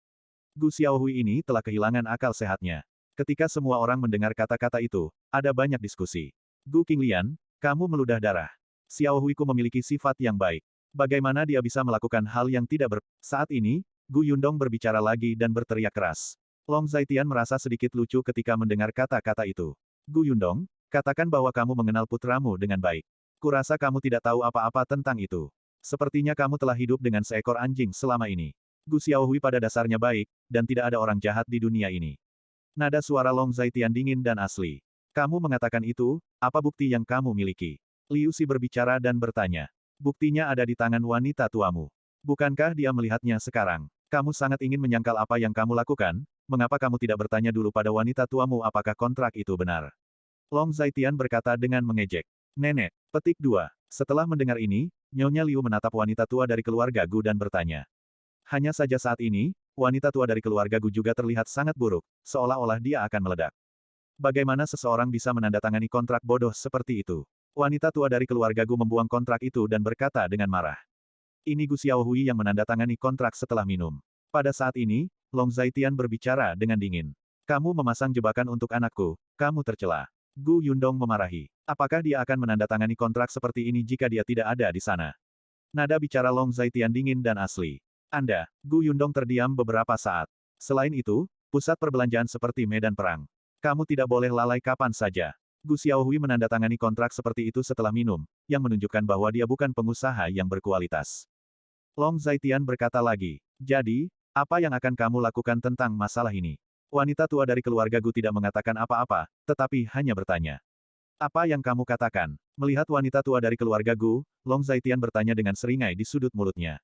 Gu Xiaohui ini telah kehilangan akal sehatnya. Ketika semua orang mendengar kata-kata itu, ada banyak diskusi. Gu Qinglian, kamu meludah darah. Xiaohuiku memiliki sifat yang baik. Bagaimana dia bisa melakukan hal yang tidak Saat ini, Gu Yundong berbicara lagi dan berteriak keras. Long Zaitian merasa sedikit lucu ketika mendengar kata-kata itu. Gu Yundong, katakan bahwa kamu mengenal putramu dengan baik. Kurasa kamu tidak tahu apa-apa tentang itu. Sepertinya kamu telah hidup dengan seekor anjing selama ini. Gu Xiaohui pada dasarnya baik, dan tidak ada orang jahat di dunia ini. Nada suara Long Zaitian dingin dan asli. Kamu mengatakan itu, apa bukti yang kamu miliki? Liu Xi berbicara dan bertanya. Buktinya ada di tangan wanita tuamu. Bukankah dia melihatnya sekarang? Kamu sangat ingin menyangkal apa yang kamu lakukan, mengapa kamu tidak bertanya dulu pada wanita tuamu apakah kontrak itu benar? Long Zaitian berkata dengan mengejek. Nenek, petik 2. Setelah mendengar ini, Nyonya Liu menatap wanita tua dari keluarga Gu dan bertanya. Hanya saja saat ini, wanita tua dari keluarga Gu juga terlihat sangat buruk, seolah-olah dia akan meledak. Bagaimana seseorang bisa menandatangani kontrak bodoh seperti itu? Wanita tua dari keluarga Gu membuang kontrak itu dan berkata dengan marah. Ini Gu Xiaohui yang menandatangani kontrak setelah minum. Pada saat ini, Long Zaitian berbicara dengan dingin. Kamu memasang jebakan untuk anakku, kamu tercela. Gu Yundong memarahi. Apakah dia akan menandatangani kontrak seperti ini jika dia tidak ada di sana? Nada bicara Long Zaitian dingin dan asli. Gu Yundong terdiam beberapa saat. Selain itu, pusat perbelanjaan seperti medan perang. Kamu tidak boleh lalai kapan saja. Gu Xiaohui menandatangani kontrak seperti itu setelah minum, yang menunjukkan bahwa dia bukan pengusaha yang berkualitas. Long Zaitian berkata lagi, jadi, apa yang akan kamu lakukan tentang masalah ini? Wanita tua dari keluarga Gu tidak mengatakan apa-apa, tetapi hanya bertanya. Apa yang kamu katakan? Melihat wanita tua dari keluarga Gu, Long Zaitian bertanya dengan seringai di sudut mulutnya.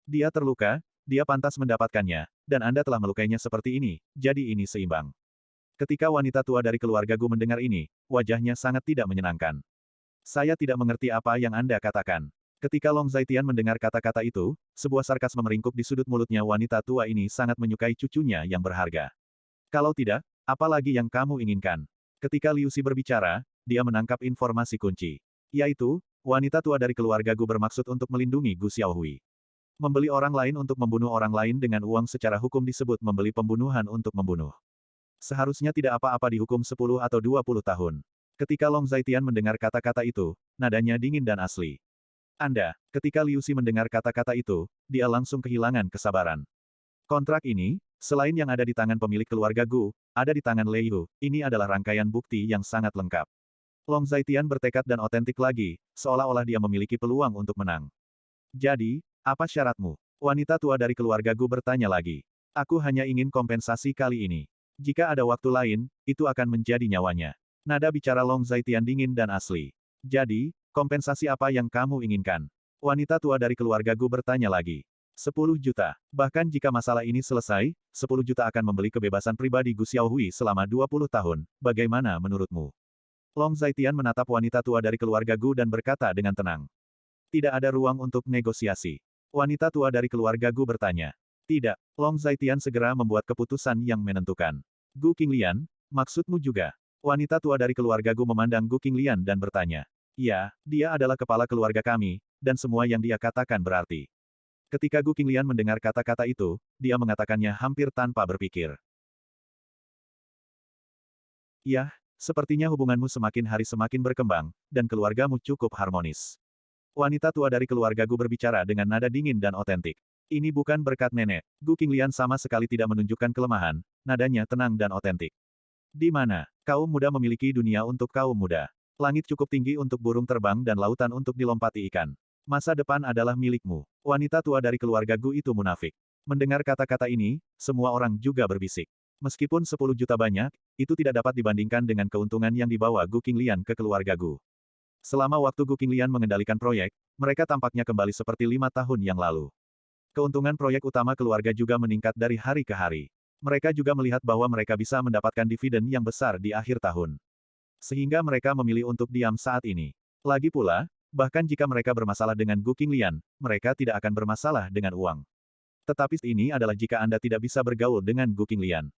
Dia terluka, dia pantas mendapatkannya, dan Anda telah melukainya seperti ini, jadi ini seimbang. Ketika wanita tua dari keluarga Gu mendengar ini, wajahnya sangat tidak menyenangkan. Saya tidak mengerti apa yang Anda katakan. Ketika Long Zaitian mendengar kata-kata itu, sebuah sarkasme meringkuk di sudut mulutnya. Wanita tua ini sangat menyukai cucunya yang berharga. Kalau tidak, apa lagi yang kamu inginkan? Ketika Liu Xi berbicara, dia menangkap informasi kunci. Yaitu, wanita tua dari keluarga Gu bermaksud untuk melindungi Gu Xiaohui. Membeli orang lain untuk membunuh orang lain dengan uang secara hukum disebut membeli pembunuhan untuk membunuh. Seharusnya tidak apa-apa dihukum 10 atau 20 tahun. Ketika Long Zaitian mendengar kata-kata itu, nadanya dingin dan asli. Ketika Liu Xi mendengar kata-kata itu, dia langsung kehilangan kesabaran. Kontrak ini, selain yang ada di tangan pemilik keluarga Gu, ada di tangan Lei Hu. Ini adalah rangkaian bukti yang sangat lengkap. Long Zaitian bertekad dan otentik lagi, seolah-olah dia memiliki peluang untuk menang. Jadi, apa syaratmu? Wanita tua dari keluarga Gu bertanya lagi. Aku hanya ingin kompensasi kali ini. Jika ada waktu lain, itu akan menjadi nyawanya. Nada bicara Long Zaitian dingin dan asli. Jadi, kompensasi apa yang kamu inginkan? Wanita tua dari keluarga Gu bertanya lagi. 10 juta. Bahkan jika masalah ini selesai, 10 juta akan membeli kebebasan pribadi Gu Xiaohui selama 20 tahun. Bagaimana menurutmu? Long Zaitian menatap wanita tua dari keluarga Gu dan berkata dengan tenang. Tidak ada ruang untuk negosiasi. Wanita tua dari keluarga Gu bertanya. Tidak. Long Zaitian segera membuat keputusan yang menentukan. Gu Qinglian, maksudmu juga? Wanita tua dari keluarga Gu memandang Gu Qinglian dan bertanya. Ya, dia adalah kepala keluarga kami, dan semua yang dia katakan berarti. Ketika Gu Qinglian mendengar kata-kata itu, dia mengatakannya hampir tanpa berpikir. Ya, sepertinya hubunganmu semakin hari semakin berkembang, dan keluargamu cukup harmonis. Wanita tua dari keluarga Gu berbicara dengan nada dingin dan otentik. Ini bukan berkat nenek. Gu Qinglian sama sekali tidak menunjukkan kelemahan, nadanya tenang dan otentik. Di mana kaum muda memiliki dunia untuk kaum muda. Langit cukup tinggi untuk burung terbang dan lautan untuk dilompati ikan. Masa depan adalah milikmu. Wanita tua dari keluarga Gu itu munafik. Mendengar kata-kata ini, semua orang juga berbisik. Meskipun 10 juta banyak, itu tidak dapat dibandingkan dengan keuntungan yang dibawa Gu Qinglian ke keluarga Gu. Selama waktu Gu Qinglian mengendalikan proyek, mereka tampaknya kembali seperti 5 tahun yang lalu. Keuntungan proyek utama keluarga juga meningkat dari hari ke hari. Mereka juga melihat bahwa mereka bisa mendapatkan dividen yang besar di akhir tahun. Sehingga mereka memilih untuk diam saat ini. Lagi pula, bahkan jika mereka bermasalah dengan Gu Qinglian, mereka tidak akan bermasalah dengan uang. Tetapi ini adalah jika Anda tidak bisa bergaul dengan Gu Qinglian.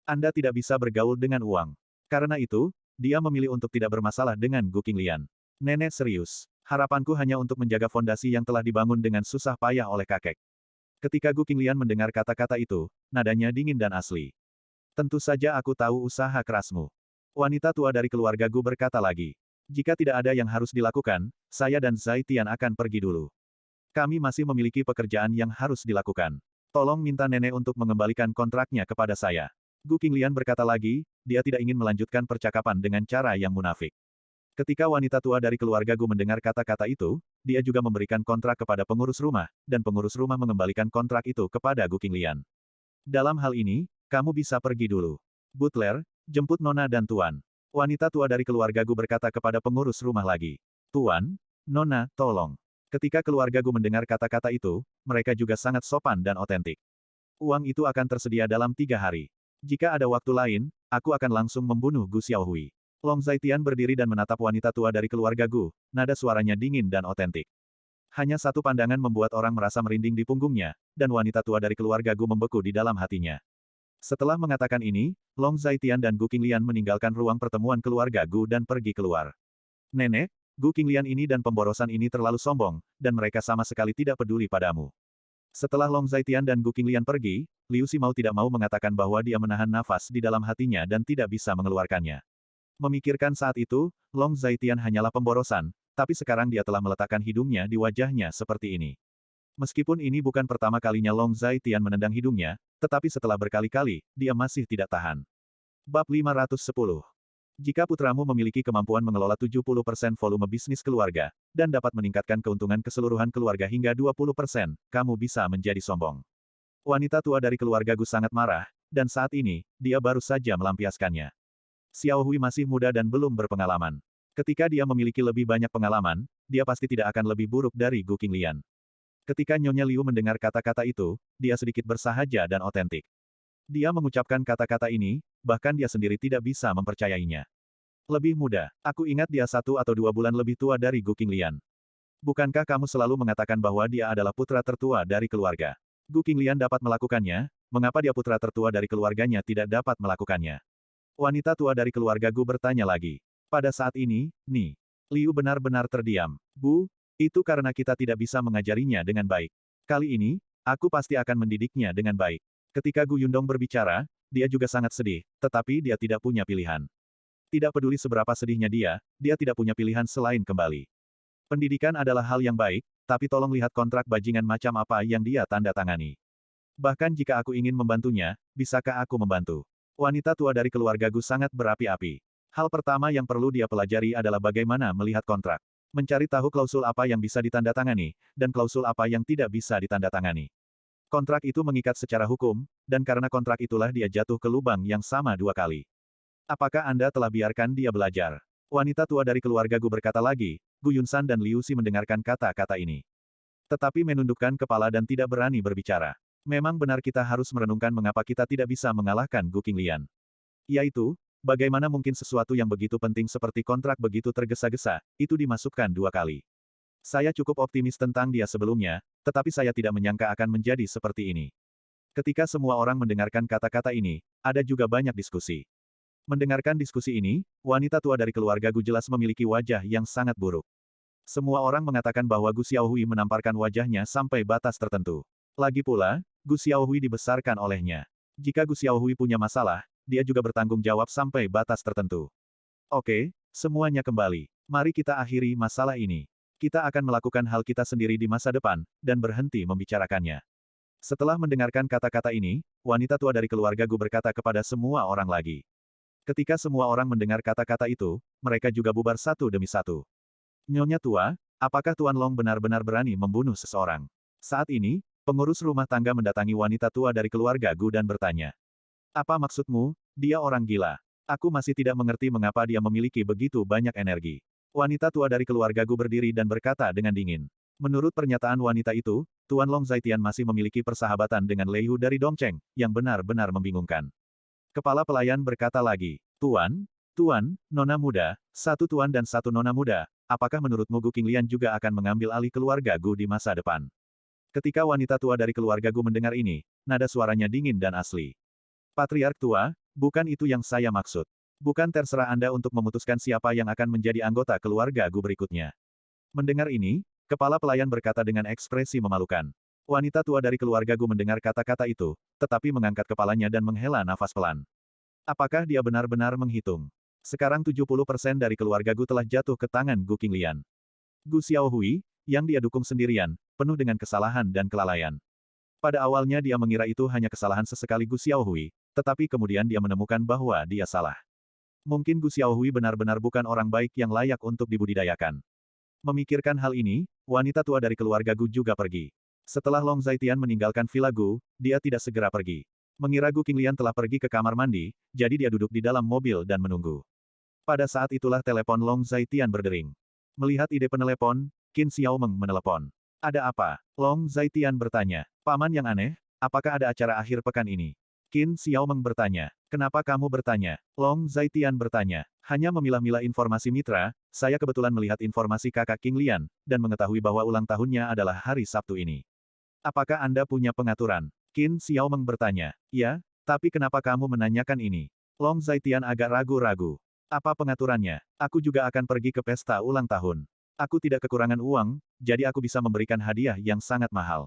Anda tidak bisa bergaul dengan uang. Karena itu, dia memilih untuk tidak bermasalah dengan Gu Qinglian. Nenek serius. Harapanku hanya untuk menjaga fondasi yang telah dibangun dengan susah payah oleh kakek. Ketika Gu Qinglian mendengar kata-kata itu, nadanya dingin dan asli. Tentu saja aku tahu usaha kerasmu. Wanita tua dari keluarga Gu berkata lagi. Jika tidak ada yang harus dilakukan, saya dan Zaitian akan pergi dulu. Kami masih memiliki pekerjaan yang harus dilakukan. Tolong minta nenek untuk mengembalikan kontraknya kepada saya. Gu Qinglian berkata lagi, dia tidak ingin melanjutkan percakapan dengan cara yang munafik. Ketika wanita tua dari keluarga Gu mendengar kata-kata itu, dia juga memberikan kontrak kepada pengurus rumah, dan pengurus rumah mengembalikan kontrak itu kepada Gu Qinglian. Dalam hal ini, kamu bisa pergi dulu. Butler, jemput Nona dan Tuan. Wanita tua dari keluarga Gu berkata kepada pengurus rumah lagi. Tuan, Nona, tolong. Ketika keluarga Gu mendengar kata-kata itu, mereka juga sangat sopan dan otentik. Uang itu akan tersedia dalam 3 hari. Jika ada waktu lain, aku akan langsung membunuh Gu Xiaohui. Long Zaitian berdiri dan menatap wanita tua dari keluarga Gu, nada suaranya dingin dan otentik. Hanya satu pandangan membuat orang merasa merinding di punggungnya, dan wanita tua dari keluarga Gu membeku di dalam hatinya. Setelah mengatakan ini, Long Zaitian dan Gu Qinglian meninggalkan ruang pertemuan keluarga Gu dan pergi keluar. Nenek, Gu Qinglian ini dan pemborosan ini terlalu sombong, dan mereka sama sekali tidak peduli padamu. Setelah Long Zaitian dan Gu Qinglian pergi, Liu Xi mau tidak mau mengatakan bahwa dia menahan nafas di dalam hatinya dan tidak bisa mengeluarkannya. Memikirkan saat itu, Long Zaitian hanyalah pemborosan, tapi sekarang dia telah meletakkan hidungnya di wajahnya seperti ini. Meskipun ini bukan pertama kalinya Long Zaitian menendang hidungnya, tetapi setelah berkali-kali, dia masih tidak tahan. Bab 510. Jika putramu memiliki kemampuan mengelola 70% volume bisnis keluarga, dan dapat meningkatkan keuntungan keseluruhan keluarga hingga 20%, kamu bisa menjadi sombong. Wanita tua dari keluarga Gu sangat marah, dan saat ini, dia baru saja melampiaskannya. Xiao Hui masih muda dan belum berpengalaman. Ketika dia memiliki lebih banyak pengalaman, dia pasti tidak akan lebih buruk dari Gu Qinglian. Ketika Nyonya Liu mendengar kata-kata itu, dia sedikit bersahaja dan otentik. Dia mengucapkan kata-kata ini, bahkan dia sendiri tidak bisa mempercayainya. Lebih muda, aku ingat dia 1 atau 2 bulan lebih tua dari Gu Qinglian. Bukankah kamu selalu mengatakan bahwa dia adalah putra tertua dari keluarga? Gu Qinglian dapat melakukannya, mengapa dia putra tertua dari keluarganya tidak dapat melakukannya? Wanita tua dari keluarga Gu bertanya lagi. Pada saat ini, Liu benar-benar terdiam. Bu, itu karena kita tidak bisa mengajarinya dengan baik. Kali ini, aku pasti akan mendidiknya dengan baik. Ketika Gu Yundong berbicara, dia juga sangat sedih, tetapi dia tidak punya pilihan. Tidak peduli seberapa sedihnya dia tidak punya pilihan selain kembali. Pendidikan adalah hal yang baik, tapi tolong lihat kontrak bajingan macam apa yang dia tanda tangani. Bahkan jika aku ingin membantunya, bisakah aku membantu? Wanita tua dari keluarga Gu sangat berapi-api. Hal pertama yang perlu dia pelajari adalah bagaimana melihat kontrak. Mencari tahu klausul apa yang bisa ditandatangani, dan klausul apa yang tidak bisa ditandatangani. Kontrak itu mengikat secara hukum, dan karena kontrak itulah dia jatuh ke lubang yang sama 2 kali. Apakah Anda telah biarkan dia belajar? Wanita tua dari keluarga Gu berkata lagi. Gu Yunsan dan Liu Xi mendengarkan kata-kata ini. Tetapi menundukkan kepala dan tidak berani berbicara. Memang benar kita harus merenungkan mengapa kita tidak bisa mengalahkan Gu Qinglian. Yaitu, bagaimana mungkin sesuatu yang begitu penting seperti kontrak begitu tergesa-gesa, itu dimasukkan 2 kali. Saya cukup optimis tentang dia sebelumnya, tetapi saya tidak menyangka akan menjadi seperti ini. Ketika semua orang mendengarkan kata-kata ini, ada juga banyak diskusi. Mendengarkan diskusi ini, wanita tua dari keluarga Gu jelas memiliki wajah yang sangat buruk. Semua orang mengatakan bahwa Gu Xiaohui menamparkan wajahnya sampai batas tertentu. Lagi pula, Gu Xiaohui dibesarkan olehnya. Jika Gu Xiaohui punya masalah, dia juga bertanggung jawab sampai batas tertentu. Oke, semuanya kembali. Mari kita akhiri masalah ini. Kita akan melakukan hal kita sendiri di masa depan, dan berhenti membicarakannya. Setelah mendengarkan kata-kata ini, wanita tua dari keluarga Gu berkata kepada semua orang lagi. Ketika semua orang mendengar kata-kata itu, mereka juga bubar satu demi satu. Nyonya tua, apakah Tuan Long benar-benar berani membunuh seseorang? Saat ini, pengurus rumah tangga mendatangi wanita tua dari keluarga Gu dan bertanya. Apa maksudmu? Dia orang gila. Aku masih tidak mengerti mengapa dia memiliki begitu banyak energi. Wanita tua dari keluarga Gu berdiri dan berkata dengan dingin. Menurut pernyataan wanita itu, Tuan Long Zaitian masih memiliki persahabatan dengan Lei Hu dari Dongcheng, yang benar-benar membingungkan. Kepala pelayan berkata lagi, Tuan, nona muda, 1 tuan dan 1 nona muda, apakah menurutmu Gu Qinglian juga akan mengambil alih keluarga Gu di masa depan? Ketika wanita tua dari keluarga Gu mendengar ini, nada suaranya dingin dan asli. Patriark tua, bukan itu yang saya maksud. Bukan terserah Anda untuk memutuskan siapa yang akan menjadi anggota keluarga Gu berikutnya. Mendengar ini, kepala pelayan berkata dengan ekspresi memalukan. Wanita tua dari keluarga Gu mendengar kata-kata itu, tetapi mengangkat kepalanya dan menghela nafas pelan. Apakah dia benar-benar menghitung? Sekarang 70% dari keluarga Gu telah jatuh ke tangan Gu Qinglian. Gu Xiaohui, yang dia dukung sendirian, penuh dengan kesalahan dan kelalaian. Pada awalnya dia mengira itu hanya kesalahan sesekali Gu Xiaohui, tetapi kemudian dia menemukan bahwa dia salah. Mungkin Gu Xiaohui benar-benar bukan orang baik yang layak untuk dibudidayakan. Memikirkan hal ini, wanita tua dari keluarga Gu juga pergi. Setelah Long Zaitian meninggalkan Villa Gu, dia tidak segera pergi. Mengira Gu Qinglian telah pergi ke kamar mandi, jadi dia duduk di dalam mobil dan menunggu. Pada saat itulah telepon Long Zaitian berdering. Melihat ide penelepon, Qin Xiaomeng menelepon. Ada apa? Long Zaitian bertanya. Paman yang aneh, apakah ada acara akhir pekan ini? Qin Xiaomeng bertanya. Kenapa kamu bertanya? Long Zaitian bertanya. Hanya memilah-milah informasi mitra, saya kebetulan melihat informasi kakak Qinglian, dan mengetahui bahwa ulang tahunnya adalah hari Sabtu ini. Apakah Anda punya pengaturan? Qin Xiaomeng bertanya. Ya, tapi kenapa kamu menanyakan ini? Long Zaitian agak ragu-ragu. Apa pengaturannya? Aku juga akan pergi ke pesta ulang tahun. Aku tidak kekurangan uang, jadi aku bisa memberikan hadiah yang sangat mahal.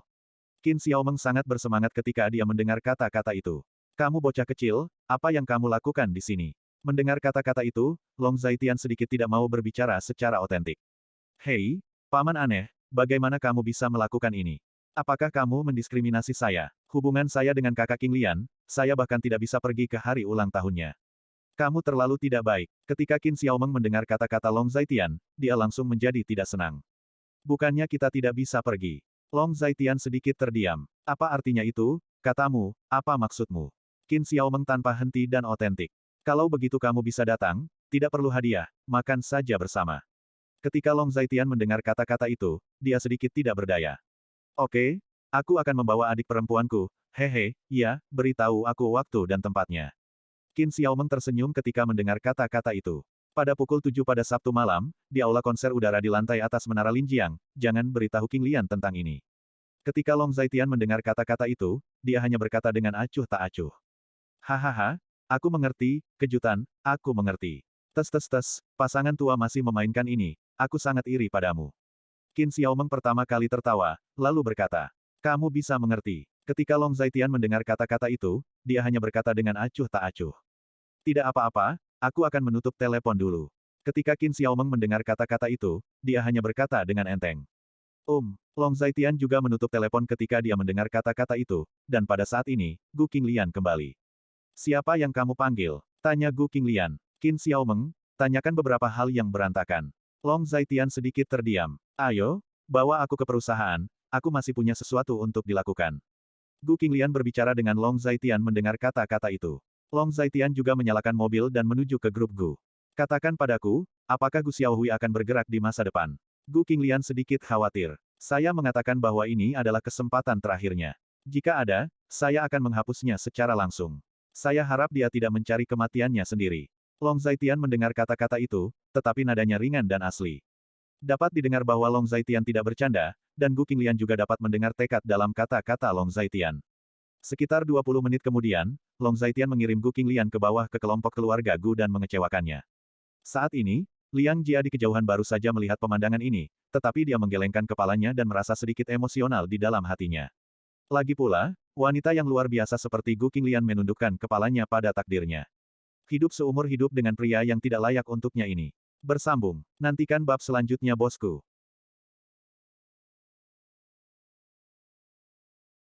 Qin Xiaomeng sangat bersemangat ketika dia mendengar kata-kata itu. Kamu bocah kecil, apa yang kamu lakukan di sini? Mendengar kata-kata itu, Long Zaitian sedikit tidak mau berbicara secara otentik. Hei, paman aneh, bagaimana kamu bisa melakukan ini? Apakah kamu mendiskriminasi saya? Hubungan saya dengan kakak Qinglian, saya bahkan tidak bisa pergi ke hari ulang tahunnya. Kamu terlalu tidak baik. Ketika Qin Xiaomeng mendengar kata-kata Long Zaitian, dia langsung menjadi tidak senang. Bukannya kita tidak bisa pergi. Long Zaitian sedikit terdiam. Apa artinya itu? Katamu, apa maksudmu? Qin Xiaomeng tanpa henti dan otentik. Kalau begitu kamu bisa datang, Tidak perlu hadiah, makan saja bersama. Ketika Long Zaitian mendengar kata-kata itu, dia sedikit tidak berdaya. Oke, aku akan membawa adik perempuanku, hehe, ya, beritahu aku waktu dan tempatnya. Qin Xiaomeng tersenyum ketika mendengar kata-kata itu. Pada pukul 7 pada Sabtu malam, di aula konser udara di lantai atas Menara Linjiang, jangan beritahu King Lian tentang ini. Ketika Long Zaitian mendengar kata-kata itu, dia hanya berkata dengan acuh tak acuh. Hahaha, aku mengerti, kejutan, aku mengerti. Tes, pasangan tua masih memainkan ini, aku sangat iri padamu. Qin Xiaomeng pertama kali tertawa, lalu berkata, kamu bisa mengerti. Ketika Long Zaitian mendengar kata-kata itu, dia hanya berkata dengan acuh tak acuh. Tidak apa-apa, aku akan menutup telepon dulu. Ketika Qin Xiaomeng mendengar kata-kata itu, dia hanya berkata dengan enteng. Long Zaitian juga menutup telepon ketika dia mendengar kata-kata itu, dan pada saat ini, Gu Qinglian kembali. Siapa yang kamu panggil? Tanya Gu Qinglian. Qin Xiaomeng, tanyakan beberapa hal yang berantakan. Long Zaitian sedikit terdiam. Ayo, bawa aku ke perusahaan, aku masih punya sesuatu untuk dilakukan. Gu Qinglian berbicara dengan Long Zaitian mendengar kata-kata itu. Long Zaitian juga menyalakan mobil dan menuju ke grup Gu. Katakan padaku, apakah Gu Xiaohui akan bergerak di masa depan? Gu Qinglian sedikit khawatir. Saya mengatakan bahwa ini adalah kesempatan terakhirnya. Jika ada, saya akan menghapusnya secara langsung. Saya harap dia tidak mencari kematiannya sendiri. Long Zaitian mendengar kata-kata itu, tetapi nadanya ringan dan asli. Dapat didengar bahwa Long Zaitian tidak bercanda, dan Gu Qinglian juga dapat mendengar tekad dalam kata-kata Long Zaitian. Sekitar 20 menit kemudian, Long Zaitian mengirim Gu Qinglian ke bawah ke kelompok keluarga Gu dan mengecewakannya. Saat ini, Liang Jia di kejauhan baru saja melihat pemandangan ini, tetapi dia menggelengkan kepalanya dan merasa sedikit emosional di dalam hatinya. Lagi pula, wanita yang luar biasa seperti Gu Qinglian menundukkan kepalanya pada takdirnya. Hidup seumur hidup dengan pria yang tidak layak untuknya ini. Bersambung. Nantikan bab selanjutnya bosku.